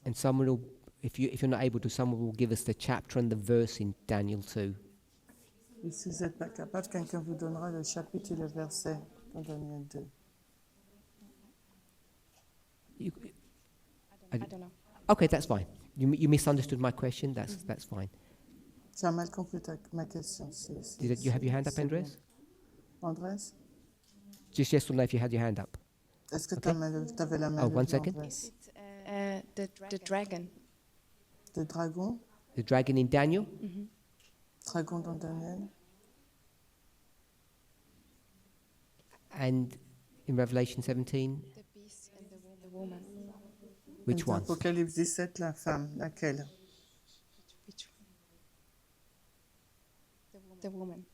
And someone will, if you're not able to, someone will give us the chapter and the verse in Daniel 2. Et si vous n'êtes pas capable, quelqu'un vous donnera le chapitre et le verset dans Daniel 2. You, I don't know. okay, that's fine. You misunderstood my question. That's fine. Tu as mal compris ma question. Did you have your hand up, c'est bien. Andres? Andres, Just yes or no if you had your hand up. est-ce que Okay. tu avais la main Oh, levée, one second. Andres? The dragon. Le dragon, The dragon in Daniel dragon dans Daniel, and in Revelation 17, The beast and the woman. which dans one? Apocalypse 17, la femme, laquelle? Which one? The woman.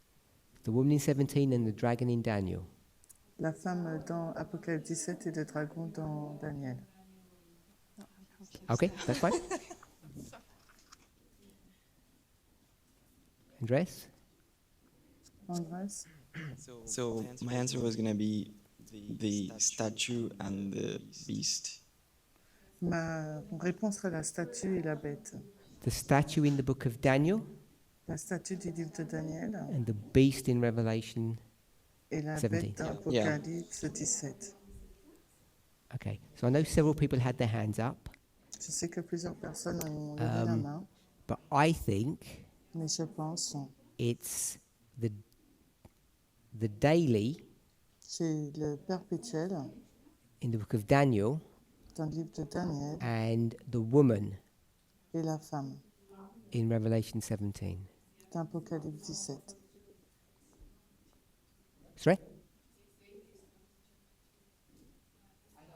The woman in 17 and the dragon in Daniel. La femme dans Apocalypse 17 et le dragon dans Daniel. Okay, that's fine. Andres? Andres, So my answer was gonna be the statue and the beast. Ma réponse serait la statue et la bête. The statue in the book of Daniel La statue du livre de Daniel and the beast in Revelation et la 17. bête d'Apocalypse 17. Okay, so I know several people had their hands up, Je sais que plusieurs personnes ont levé la main, but I think mais je pense it's the daily c'est le perpétuel in the book of Daniel dans le livre de Daniel and the woman et la femme in Revelation 17. dans Apocalypse 17. Sorry?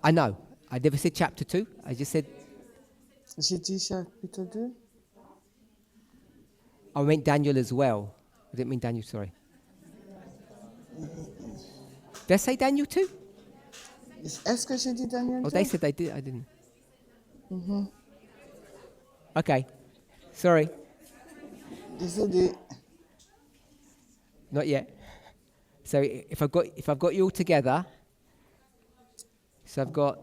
I know. I never said chapter 2. I just said, J'ai dit chapitre 2. I meant Daniel as well. I didn't mean Daniel, sorry. Did I say Daniel too? Est-ce que j'ai dit Daniel Oh, 2? they said they did. I didn't. Okay. Sorry. Désolé. Not yet. So if I've got you all together, so I've got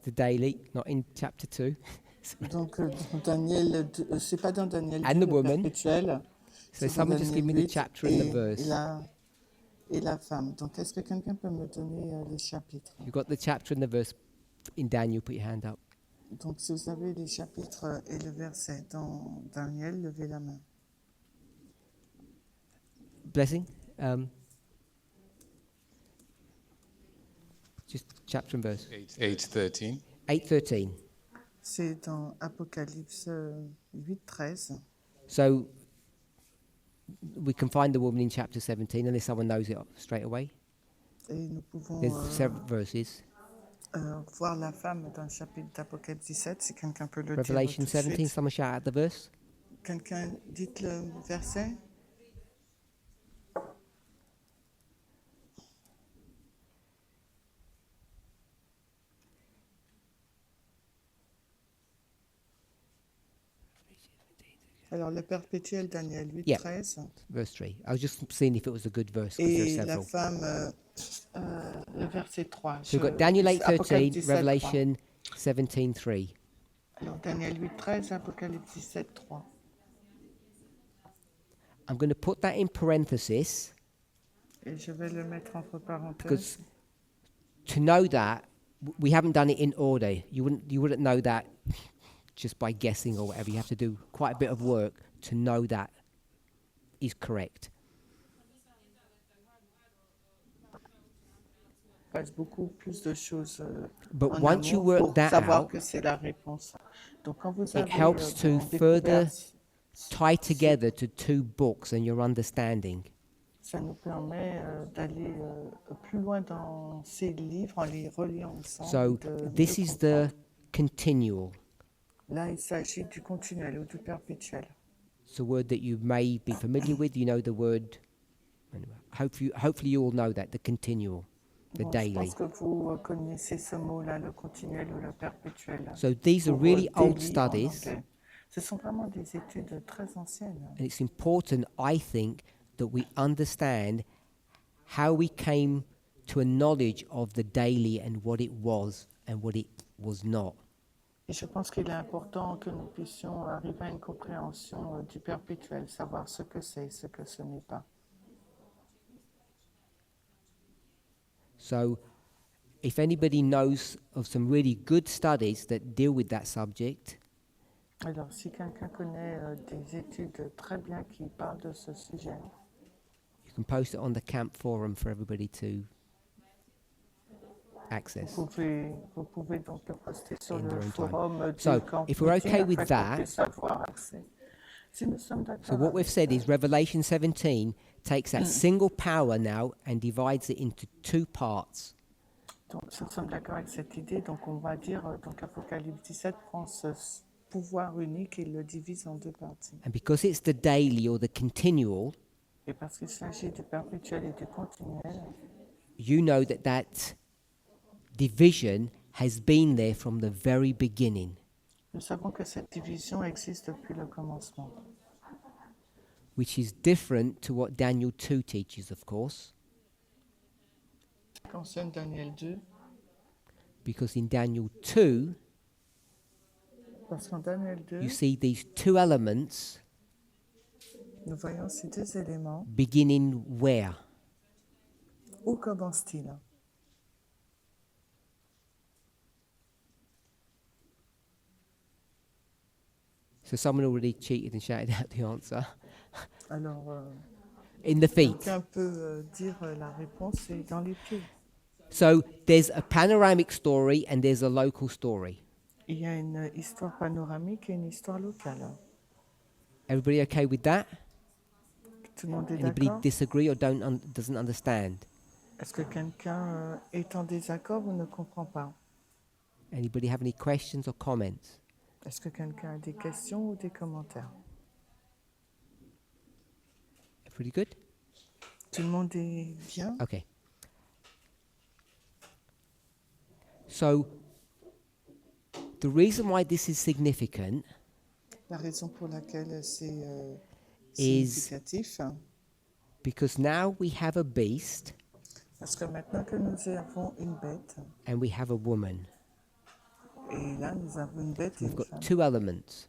the daily, not in chapter 2. Donc, Daniel, c'est pas dans Daniel And 2, the le woman. perpétuel. So c'est someone dans just give me Daniel the 8 chapter and the et verse. et la femme. Donc, est-ce que quelqu'un peut me donner les chapitres? You've got the chapter and the verse in Daniel. Put your hand up. Donc, si vous avez les chapitres et le verset dans Daniel, levez la main. Blessing. Just chapter and verse. 8:13. 8:13. C'est dans Apocalypse 8, 13. So we can find the woman in chapter 17 unless someone knows it straight away. Et nous pouvons There's several verses. voir la femme dans le chapitre d'Apocalypse 17, si quelqu'un peut le dire Revelation tout de 17, suite. someone shout out the verse. Quelqu'un dit le verset? Alors, le perpétuel, Daniel 8, Yeah. 13. Verse 3. I was just seeing if it was a good verse because there's Et la several. femme, le verset 3. So we've got Daniel 8:13, Apocalypse 17, 3. Revelation 17:3. Alors, Daniel 8, 13, Apocalypse 17, 3. I'm going to put that in parenthesis Et je vais le mettre entre parenthèses. because to know that we haven't done it in order. You wouldn't know that just by guessing or whatever. You have to do quite a bit of work to know that is correct. Il passe beaucoup plus de choses But en once you amont work pour that savoir out, que c'est la réponse. Donc, quand vous it avez helps to découvert further tie together to two books and your understanding. ça nous permet d'aller plus loin dans ces livres en les reliant ensemble. So de this mieux is the comprendre. continual. Là, il s'agit du continuel ou du perpétuel. It's a word that you may be familiar with. You know the word. Anyway, hopefully you all know that, the continual, the Bon, je daily. pense que vous connaissez ce mot-là, le continuel ou le perpétuel. So these are Pour, really old daily en studies, anglais. Ce sont vraiment des études très anciennes. and it's important, I think, that we understand how we came to a knowledge of the daily and what it was and what it was not. Et je pense qu'il est important que nous puissions arriver à une compréhension du perpétuel, savoir ce que c'est, ce que ce n'est pas. So if anybody knows of some really good studies that deal with that subject, Alors, si quelqu'un connaît des études très bien qui parlent de ce sujet, you can post it on the camp forum for everybody to access. vous pouvez donc le poster sur In le their own time. forum du So, camp if we're meeting okay with afin qu'on that- puisse avoir accès. Si nous sommes d'accord So what we've avec said ça, is Revelation 17 takes that single power now and divides it into two parts. donc, si nous sommes d'accord avec cette idée, donc on va dire, donc Apocalypse 17 prend ce pouvoir unique et le divise en deux parties. And because it's the daily or the continual, Et parce qu'il s'agit du perpétuel et du continuel, you know that that division has been there from the very beginning, nous savons que cette division existe depuis le commencement. which is different to what Daniel 2 teaches, of course, Concerne Daniel 2, because in Daniel 2, Parce qu'en Daniel 2, you see these two elements nous voyons ces deux éléments. beginning where? Où commence-t-il? So someone already cheated and shouted out the answer. Alors, In the feet. quelqu'un peut dire la réponse, c'est dans les pieds. So there's a panoramic story and there's a local story. Il y a une histoire panoramique et une histoire locale. Everybody okay with that? Tout le monde est Anybody d'accord? disagree or doesn't understand? Est-ce que quelqu'un est en désaccord ou ne comprend pas? Anybody have any questions or comments? Est-ce que quelqu'un a des questions ou des commentaires? Pretty good? Tout le monde est bien? Okay. So the reason why this is significant La raison pour laquelle c'est Is- significatif, because now we have a beast parce que maintenant que nous avons une bête, and we have a woman. et là nous avons une bête et We've une got femme, two elements.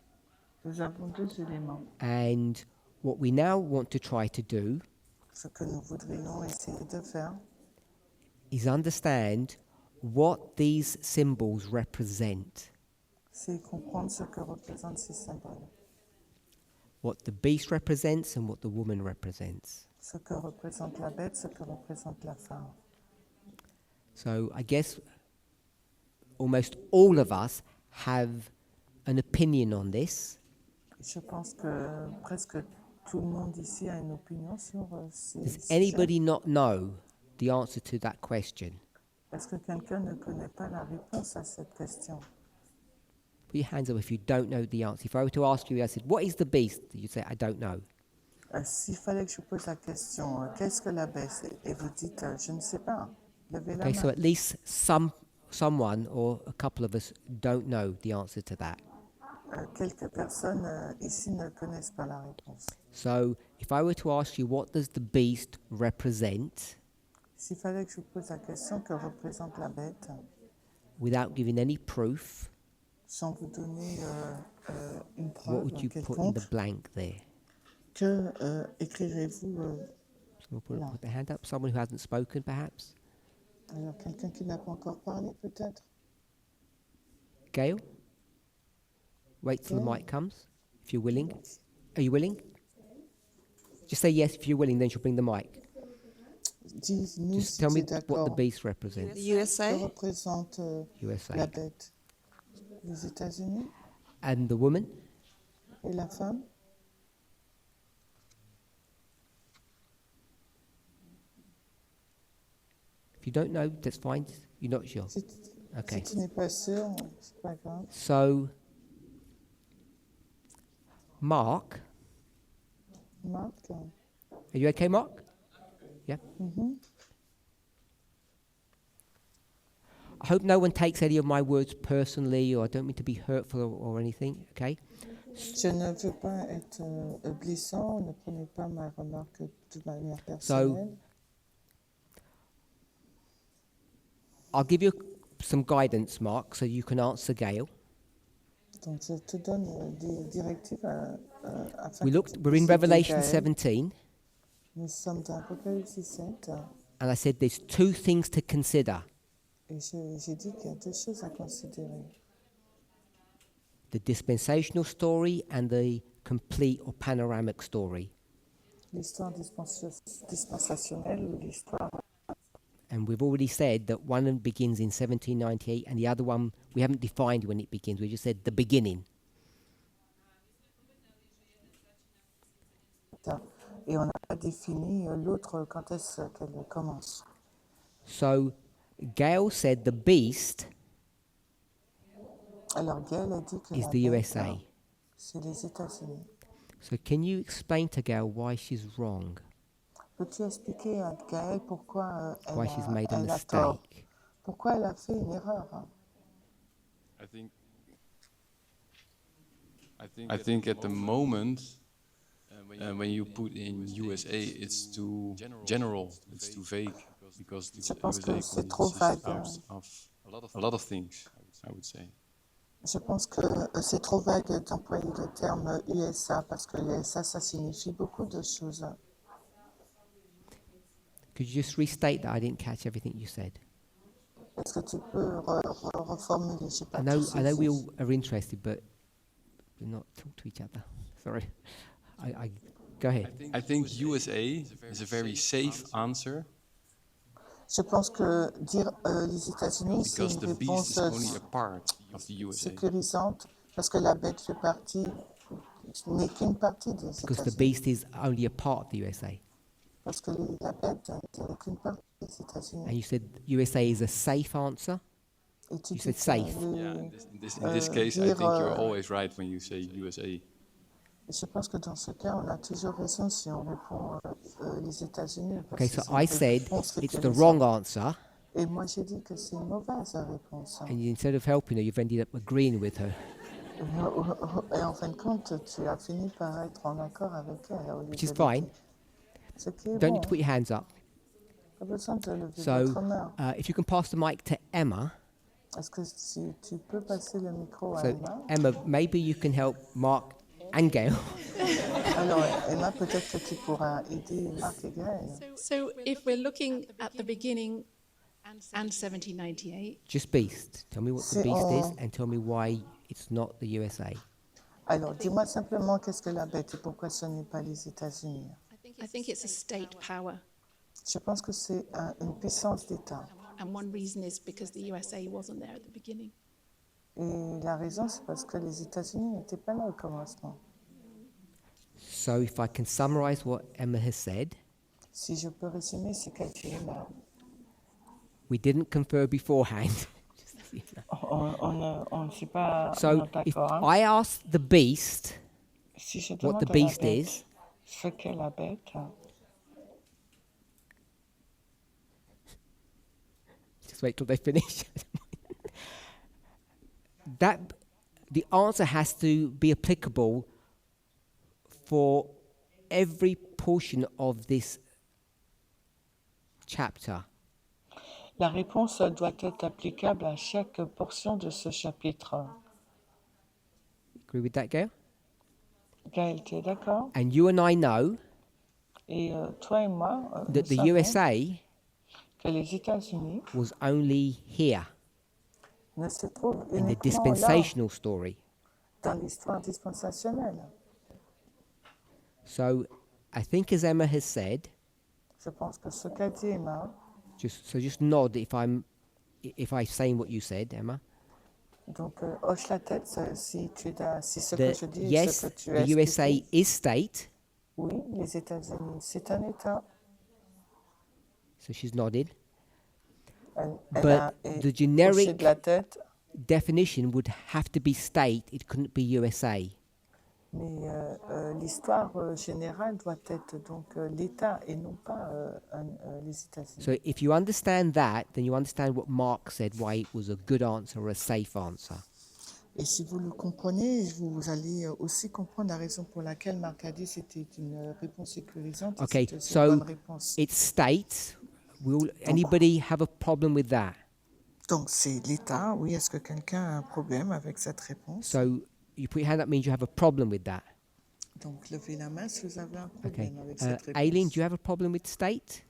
nous avons deux éléments. And what we now want to try to do Ce que nous voudrions essayer de faire, is understand what these symbols represent. c'est comprendre ce que représentent ces symboles, What the beast represents and what the woman represents. ce que représente la bête, ce que représente la femme. So I guess almost all of us have an opinion on this. Je pense que presque tout le monde ici a une opinion sur ces Does sujets. anybody not know the answer to that question? Est-ce que quelqu'un ne connaît pas la réponse à cette question? Put your hands up if you don't know the answer. If I were to ask you, I said, what is the beast? You'd say, I don't know. S'il fallait que je vous pose la question, qu'est-ce que la bête? Et vous dites, je ne sais pas. Levez la Okay, main. so at least someone or a couple of us don't know the answer to that. Quelques personnes ici ne connaissent pas la réponse. So if I were to ask you, what does the beast represent, S'il fallait que je vous pose la question, que représente la bête, without giving any proof, sans vous donner une what preuve would you put in quelconque, the blank there? que écrirez-vous Someone put, là. put their hand up. Someone who hasn't spoken, perhaps. Alors, quelqu'un qui n'a pas encore parlé, peut-être? Gail? Wait till the Gail? mic comes, if you're willing. Are you willing? Just say yes if you're willing, then she'll bring the mic. Dis-nous Just si tell tu me es what the d'accord. beast represents. Que USA? représente USA. la bête? Les États-Unis And the woman? et la femme? If you don't know, that's fine. You're not sure. Si, Okay. si tu n'es pas sûr, c'est pas grave. So, Mark, Marc? are you okay, Mark? Yeah. Mhm. I hope no one takes any of my words personally, or I don't mean to be hurtful or anything, okay? Je ne veux pas être glissant, ne prenez pas ma remarque de manière personnelle. I'll give you some guidance, Mark, so you can answer Gail. Donc je te donne des directives afin We're que tu in puisses aider Revelation Gaël. 17, Nous sommes dans Apocalypse 17 and I said there's two things to consider. et j'ai dit qu'il y a deux choses à considérer. The dispensational story and the complete or panoramic story. L'histoire dispensationnelle ou l'histoire. And we've already said that one begins in 1798 and the other one, we haven't defined when it begins, we just said the beginning. Et on n'a pas défini l'autre quand est-ce qu'elle commence. So Gail said the beast Alors Gaël a dit que is la the bête, USA. c'est les États-Unis. So can you explain to Gail why she's wrong? Peux-tu expliquer à Gaël pourquoi Why she's made a elle a tort? mistake? Pourquoi elle a fait une erreur? I think at the moment, when you put in USA, it's too general, it's too vague, because the Je pense que USA c'est trop vague. consists of a lot of things, I would say. Je pense que c'est trop vague d'employer le terme USA parce que USA, ça signifie beaucoup de choses. Could you just restate that? I didn't catch everything you said. Est-ce que tu peux reformuler? Je n'ai pas I tout know we saisi. all are interested, but we're not talk to each other. Sorry. I go ahead. I think USA is a very safe answer Je pense que dire les États-Unis, c'est because une the beast réponse is only a part of the USA. sécurisante parce que la bête fait partie, n'est qu'une partie des Because the États-Unis. beast is only a part of the USA. Parce que la bête n'est qu'une partie des And États-Unis. you said USA is a safe answer. Et tu You dis said que safe. Yeah, in this case, I dire, think you're always right when you say USA. je pense que dans ce cas, on a toujours raison si on répond les États-Unis. parce Okay, que so c'est une I said réponse it's the sécurisante. wrong answer, Et moi, j'ai dit que c'est une mauvaise réponse. and instead of helping her, you've ended up agreeing with her, Et en fin de compte, tu as fini par être en accord avec elle. Au lieu which is de fine. l'aider. Ce qui est Don't bon. need to put your hands up. Pas besoin de lever So, votre main. if you can pass the mic to Emma. Est-ce que si tu peux passer le micro à So, Emma? Emma, maybe you can help Mark and Gail. Alors, Emma, peut-être que tu pourras aider Marc et Gaël. So if we're looking at the beginning and 1798, Just beast. Tell me what the C'est beast is, en- and tell me why it's not the USA. Alors, dis-moi simplement qu'est-ce que la bête et pourquoi ce n'est pas les États-Unis. I think it's a state power. Je pense que c'est une puissance d'État. And one reason is because the USA wasn't there at the beginning. Et la raison, c'est parce que les États-Unis n'étaient pas là au commencement. So, if I can summarize what Emma has said, Si je peux résumer ce qu'elle dit Emma, we didn't confer beforehand. on ne s'est pas So, if d'accord. Hein. I ask the beast Si je what demande the à la beast bête is, ce qu'est la bête, just wait till they finish. The answer has to be applicable for every portion of this chapter. la réponse doit être applicable à chaque portion de ce chapitre. Agree with that, Gail? Gaël, tu es d'accord? And you and I know Et toi et moi, nous that the savons USA que les États-Unis was only here ne se trouvent in the uniquement là, dispensational story. dans l'histoire dispensationnelle. So I think, as Emma has said, Je pense que ce qu'a dit Emma, just nod if I'm saying what you said, Emma. donc hoche la tête si ce que That je dis est yes, ce que tu as the USA expliqué. is state. Oui, les États-Unis, c'est un État. So she's nodded. Elle But a the hoché generic de la tête, definition would have to be state. It couldn't be USA. mais l'histoire générale doit être donc l'État et non pas les États-Unis. So if you understand that, then you understand what Mark said, why it was a good answer or a safe answer. Et si vous le comprenez, vous allez aussi comprendre la raison pour laquelle Marc a dit c'était une réponse sécurisante. et Okay, c'était aussi une so bonne réponse. it's state. Will anybody have a problem with that? Donc c'est l'État, oui. Est-ce que quelqu'un a un problème avec cette réponse? So you put your hand up means you have a problem with that. Donc levez la main si vous avez un Okay. problème avec cette réponse. Aileen, do you have a problem with state?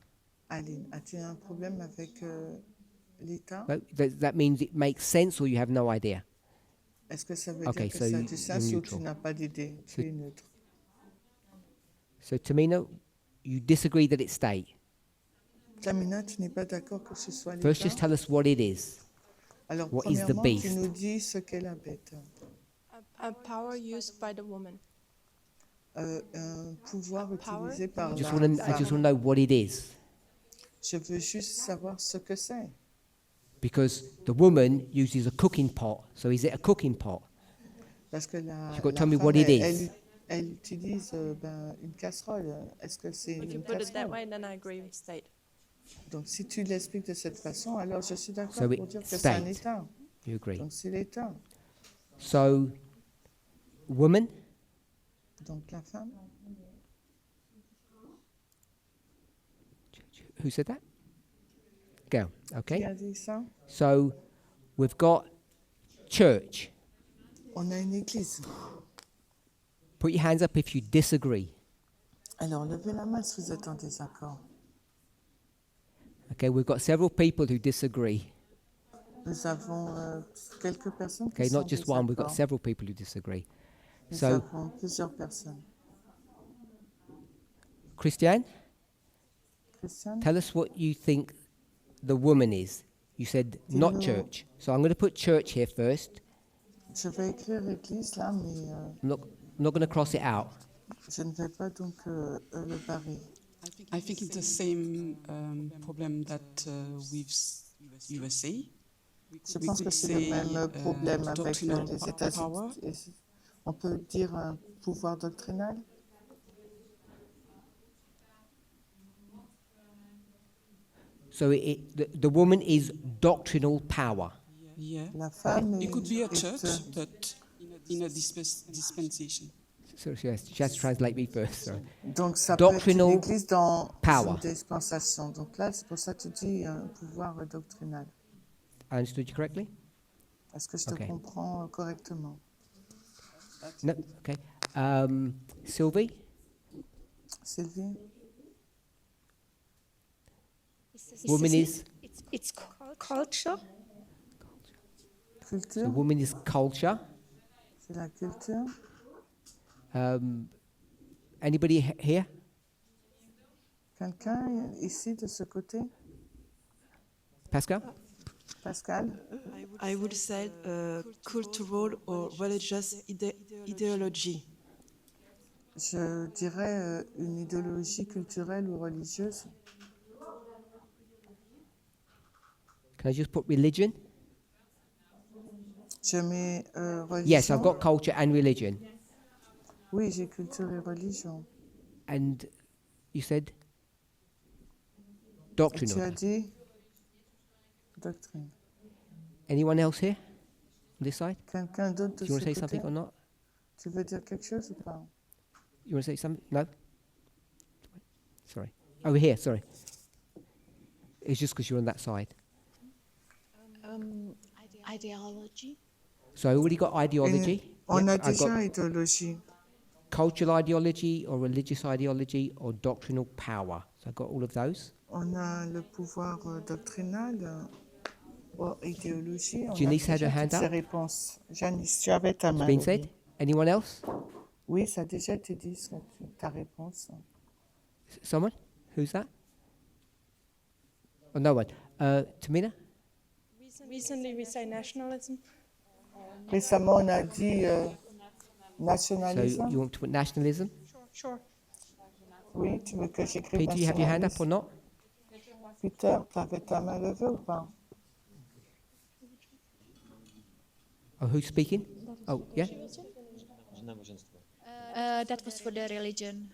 Aline, as-tu un problème avec l'État? No, that means it makes sense or you have no idea. Est-ce que ça veut Okay, dire que so ça a you're du sens ou tu neutral. n'as pas d'idée? Tu es neutre. So Tamina, you disagree that it's state. Tamina, tu n'es pas d'accord que ce soit First, just l'État? tell us what it is. Alors what is the premièrement, tu beast? nous dis ce qu'est la bête. A power used by the woman. Un pouvoir utilisé par I just la want femme. to know what it is, Je veux juste savoir ce que c'est. because the woman uses a cooking pot. So is it a cooking pot? Parce que la, You've got to la tell me femme, what it elle, is. elle utilise une casserole. Est-ce que c'est If you une put it that casserole? way, then I agree with state. Donc si tu l'expliques de cette façon, alors je suis d'accord So pour dire it's que c'est un state. État. You agree? Donc c'est l'État. So, woman, Donc la femme. who said that? Girl. Qui Okay. a dit ça? So, we've got church. On a une église. Put your hands up if you disagree. Alors, levez la main si vous êtes en désaccord. Okay, we've got several people who disagree. Nous avons quelques personnes qui Okay, sont not just one, we've got désaccord. several people who disagree. Nous So, avons plusieurs personnes. Christiane, Christiane, tell us what you think the woman is. You said not Dis-nous. church. So I'm going to put church here first. je vais écrire église là, mais I'm not going to cross it out. je ne vais pas donc le barrer. I think it's the same problem that with USA. Je We pense que could c'est le say, même problème avec doctrinal les power. États-Unis. On peut dire un pouvoir doctrinal. So the woman is doctrinal power. Yeah. La femme It could be a est, church, but in a dispensation. So she has to translate me first. Sorry. donc ça peut être Doctrinal une église dans power. une dispensation. Donc là, c'est pour ça que tu dis un pouvoir doctrinal. I understood you correctly? Est-ce que je te Okay. comprends correctement? No. Okay. Sylvie, Sylvie, woman is It's culture. so culture, woman is culture. c'est la culture. Anybody here? Quelqu'un ici de ce côté? Pascal? Pascal? I would say cultural or religious ideology. Je dirais une idéologie culturelle ou religieuse. Can I just put religion? Je mets religion. Yes, I've got culture and religion. Oui, j'ai culture et religion. And you said Et tu doctrinal. as dit doctrine. Anyone else here on this side? Quelqu'un d'autre Do de you want ce to say côté? something or not? Tu veux dire quelque chose ou pas? You want to say something? No? Sorry. Over here, sorry. It's just because you're on that side. Ideology. So I already got ideology. On a Yep, I've got déjà idéologie. cultural ideology or religious ideology or doctrinal power. So I got all of those. On a le pouvoir doctrinal ou idéologie. On Janice a had her déjà hand toutes ces up. réponses. Janice, tu avais ta It's main. been levée. said. Anyone else? Oui, ça a déjà été dit, ta réponse. Someone? Who's that? Oh, no one. Tamina? Recently, we say nationalism. Récemment, on a dit So nationalisme. you want to put nationalism? Sure. Oui, tu veux que j'écrive Peter, you have your hand up or nationalisme? not? Peter, tu avais ta main levée ou pas? Oh, who's speaking? Oh, yeah? That was for the religion.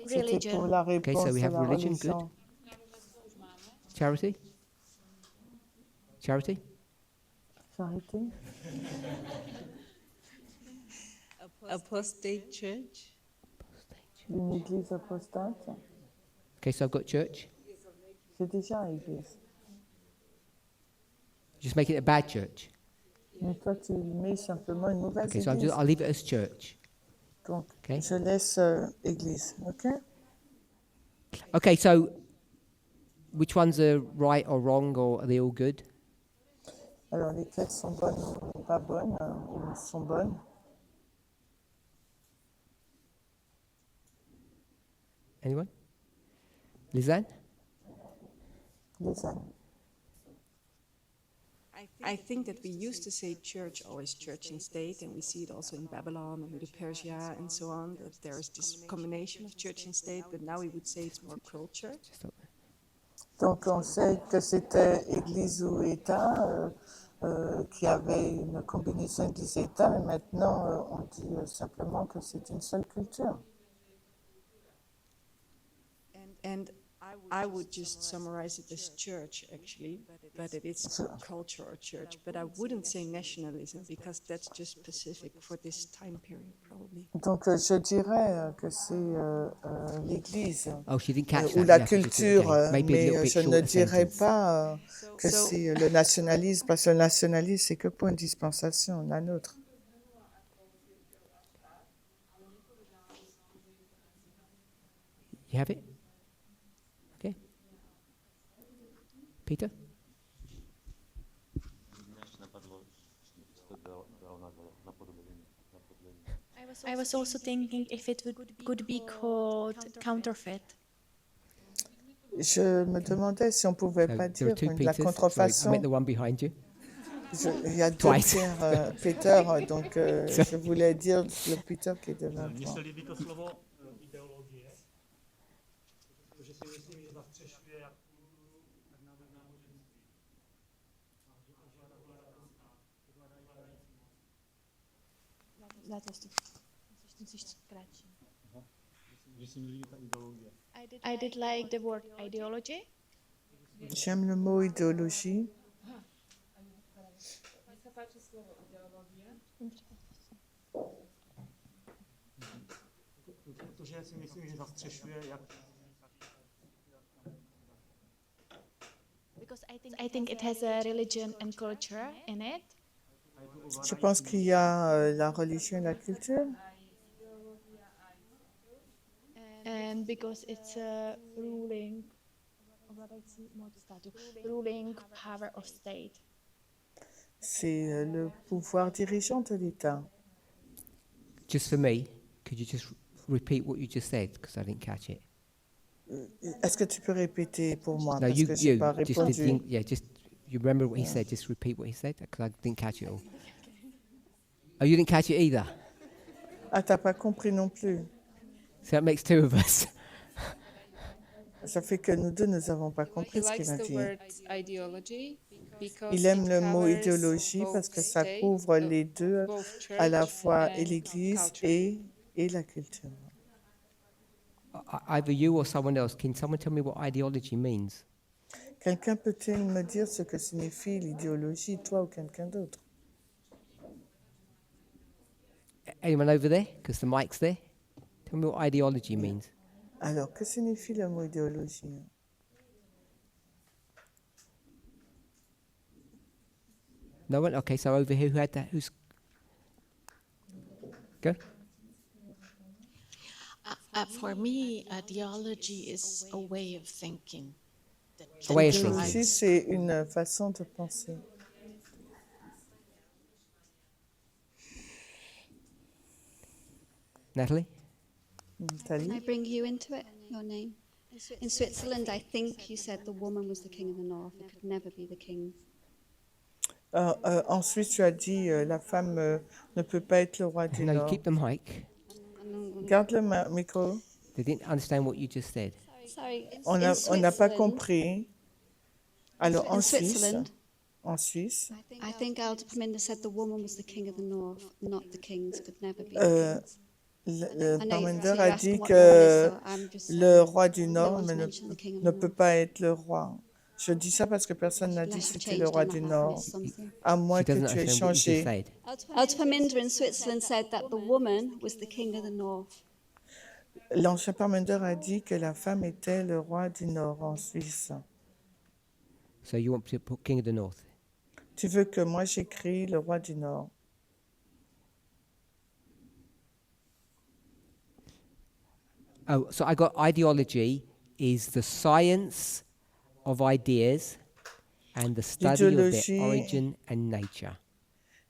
C'était pour la Okay, réponse so we de have la religion, religion. good. Charity? Charity? Charité? Apostate church. Une église apostate? Okay, so I've got church. J'ai déjà église. Just make it a bad church. Mais toi, tu mets simplement une mauvaise Okay, so église. I'll leave it as church. Donc, Okay. je laisse église, ok? Okay, so which ones are right or wrong, or are they all good? Alors, lesquelles sont bonnes ou pas bonnes, ou sont bonnes? Anyone? Lisanne? Lisanne. I think that we used to say church, always church and state, and we see it also in Babylon and the Persia and so on, that there's this combination of church and state, but now we would say it's more culture. Donc, on sait que c'était église ou État, qui avait une combinaison église-État, et maintenant, on dit simplement que c'est une seule culture. And I would just summarize it as church, actually, but it is culture or church. But I wouldn't say nationalism, because that's just specific for this time period, probably. Donc, je dirais que c'est l'Église Oh, she didn't catch ou that. la Yes, she did. culture, Okay. Maybe a mais little bit je ne shorter dirais sentence. pas que c'est le nationalisme, parce que le nationalisme, c'est que pour une dispensation, la nôtre. You have it? Okay. Peter? I was also thinking if it could be called counterfeit. Je me demandais si on pouvait So pas there are dire two la Peters. Sorry, I contrefaçon. meant the one behind you. Il y a deux Twice. Peter, donc je voulais dire le Peter qui est devant Mně toi. se líbí to slovo ideologie, protože si myslím, že zastřešuje jak kulturu, tak náboženství. Že se mi líbí ta ideologie. I did like the word ideology. J'aime le mot idéologie. Protože si myslím, že zastřešuje jak Because I think it has a religion and culture in it. Je pense qu'il y a la religion et la culture. And because it's a ruling power of state. C'est le pouvoir dirigeant de l'État. Just for me, could you just repeat what you just said? Because I didn't catch it. Est-ce que tu peux répéter pour moi? No, Parce you, que je n'ai pas just répondu. just you remember what he said. Just repeat what he said because I didn't catch it all. Oh, you didn't catch it either. Ah, t'as pas compris non plus. So that makes two of us. Ça fait que nous deux, nous n'avons pas He compris ce qu'il likes a the dit. word ideology because Il aime it le mot covers idéologie both parce que ça state, couvre les deux, both à la church fois et and l'Église culture. et la culture. Either you or someone else. Can someone tell me what ideology means? Quelqu'un peut-il me dire ce que signifie l'idéologie, toi ou quelqu'un d'autre? Anyone over there? Because the mic's there. Tell me what ideology means. Alors, que signifie le mot idéologie? No one? Okay, so over here, who had that? Who's... Go. For me, ideology is a way of thinking. A way of L'idéologie, c'est une façon de penser. Natalie? Nathalie? I bring you into it, your name. In Switzerland, I think you said the woman was the king of the north. It could never be the king. Ensuite, tu as dit la femme ne peut pas être le roi du No, you Nord. keep the mic. Garde le micro. They didn't understand what you just said. Sorry. On n'a pas compris. Alors, en Suisse, Switzerland, en Suisse, I think Alderperminder said the woman was the king of the north, not the kings could never be the euh, kings. le I know Parmenter you a asked dit what que the one is, so I'm just le saying roi du no Nord one's ne mentioned the king of ne the peut north. pas être le roi. Je dis ça parce que personne n'a dit que Unless you c'était le changed roi on du that, I've Nord, missed something. à moins She que doesn't tu aies understand what you just changé. said. Alderperminder in Switzerland said that the woman was the king of the north. L'ancien Parmenter a dit que la femme était le roi du Nord en Suisse. So you want to put King of the North? Tu veux que moi j'écris le roi du Nord? Oh, so I got ideology is the science of ideas and the study of their L'idéologie, origin and nature.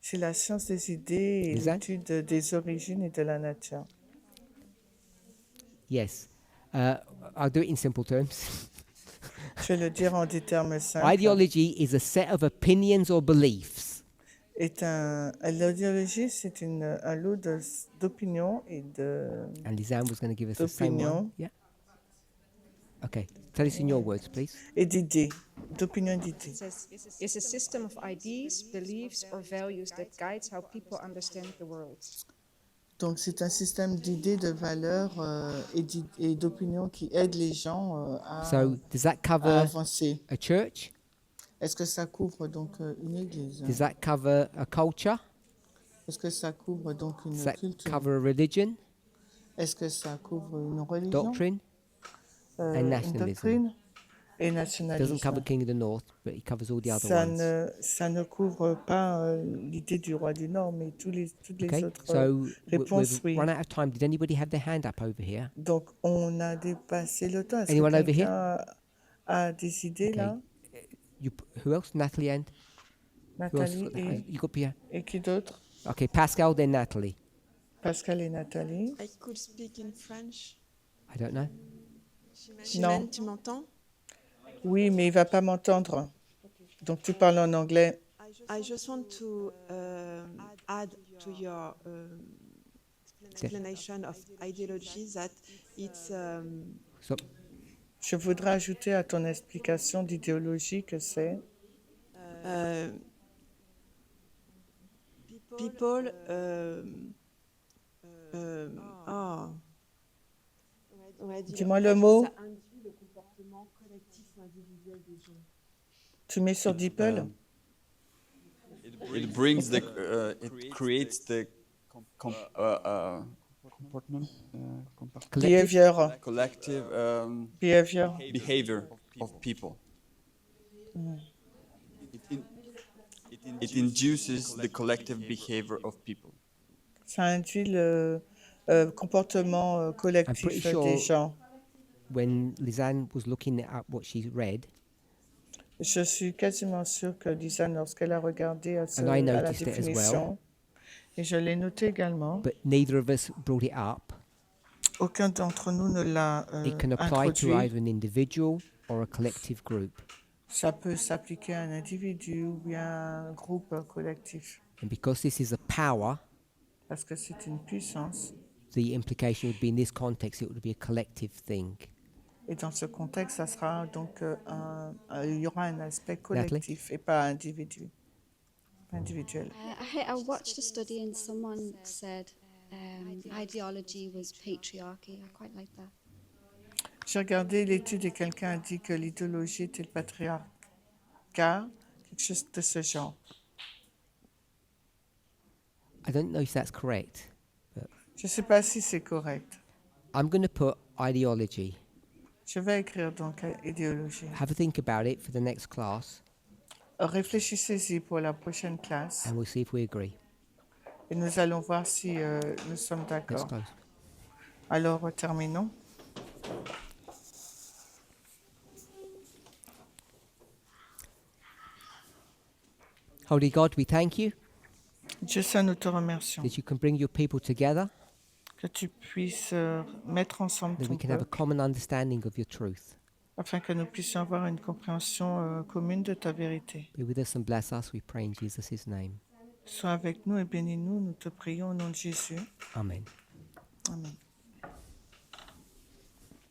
c'est la science des idées et Is that? l'étude des origines et de la nature. Yes. I'll do it in simple terms. Je vais le dire en des termes simples. Ideology is a set of opinions or beliefs L'idéologie, c'est un lot d'opinions et and Lisanne was going to give us the same one. d'opinions Yeah. Okay. Tell us in your words, please. et d'idées, d'opinions et d'idées. It says, is a system of ideas, beliefs, or values that guides how people understand the world. Donc, c'est un système d'idées, de valeurs et d'opinions qui aide les gens So does that à cover avancer. a church? Est-ce que ça couvre donc une église? Does that cover a culture? Est-ce que ça couvre donc Does une that culture? cover a religion? Est-ce que ça couvre une religion? Doctrine? And Une nationalism. doctrine? et Doesn't nationalisme. cover King of the North, but it covers all the other Ça ones. ça ne couvre pas l'idée du roi du Nord, mais toutes les Okay, autres so réponses, we've oui. run out of time. Did anybody have their hand up over here? Donc, on a dépassé le temps. Est-ce que Anyone over here? quelqu'un a des idées Okay. là? Who else? Natalie and who else? Nathalie You got Pierre. et qui d'autre? Okay, Pascal, then Natalie. Pascal et Nathalie. I could speak in French. I don't know. Non. Tu m'entends? Oui, mais il va pas m'entendre. Donc, tu parles en anglais. I just want to add to your explanation of ideology that it's So, Je voudrais ajouter à ton explication d'idéologie que c'est people Dis-moi le mot. Ça induit le comportement collectif ou individuel des gens. Tu mets sur DeepL. It brings the, it creates the comportment, Behavior. collective Behavior. of people. It induces the collective behavior of people. Ça induit le comportement I'm collectif pretty des sure gens. when Lisanne was looking at what she read, Je suis quasiment sûre que Lisanne, lorsqu'elle a regardé à And I la noticed it as définition, et je l'ai noté également, but neither of us brought it up, aucun d'entre nous ne l'a it can apply to introduit. either an individual or a collective group. Ça peut s'appliquer à un individu ou bien à un groupe collectif. And because this is a power, Parce que c'est une puissance. the implication would be in this context, it would be a collective thing. Et dans ce contexte, ça sera donc il y aura un aspect collectif et pas individuel. I watched a study and someone said ideology was patriarchy. I quite like that. J'ai regardé l'étude et quelqu'un a dit que l'idéologie était le patriarcat, quelque chose de ce genre. I don't know if that's correct, but Je ne sais pas si c'est correct. I'm going to put ideology. Je vais écrire donc idéologie. Have a think about it for the next class, Réfléchissez-y pour la prochaine classe and we'll see if we agree. et nous allons voir si nous sommes Let's d'accord. close. Alors, terminons. Holy God, we thank you Dieu Saint, nous te remercions that you can bring your people together, que tu puisses mettre ensemble that ton we can have a peuple common understanding of your truth. afin que nous puissions avoir une compréhension commune de ta vérité. Be with us and bless us, we pray in Jesus' name. Sois avec nous et bénis-nous, nous te prions au nom de Jésus. Amen. Amen.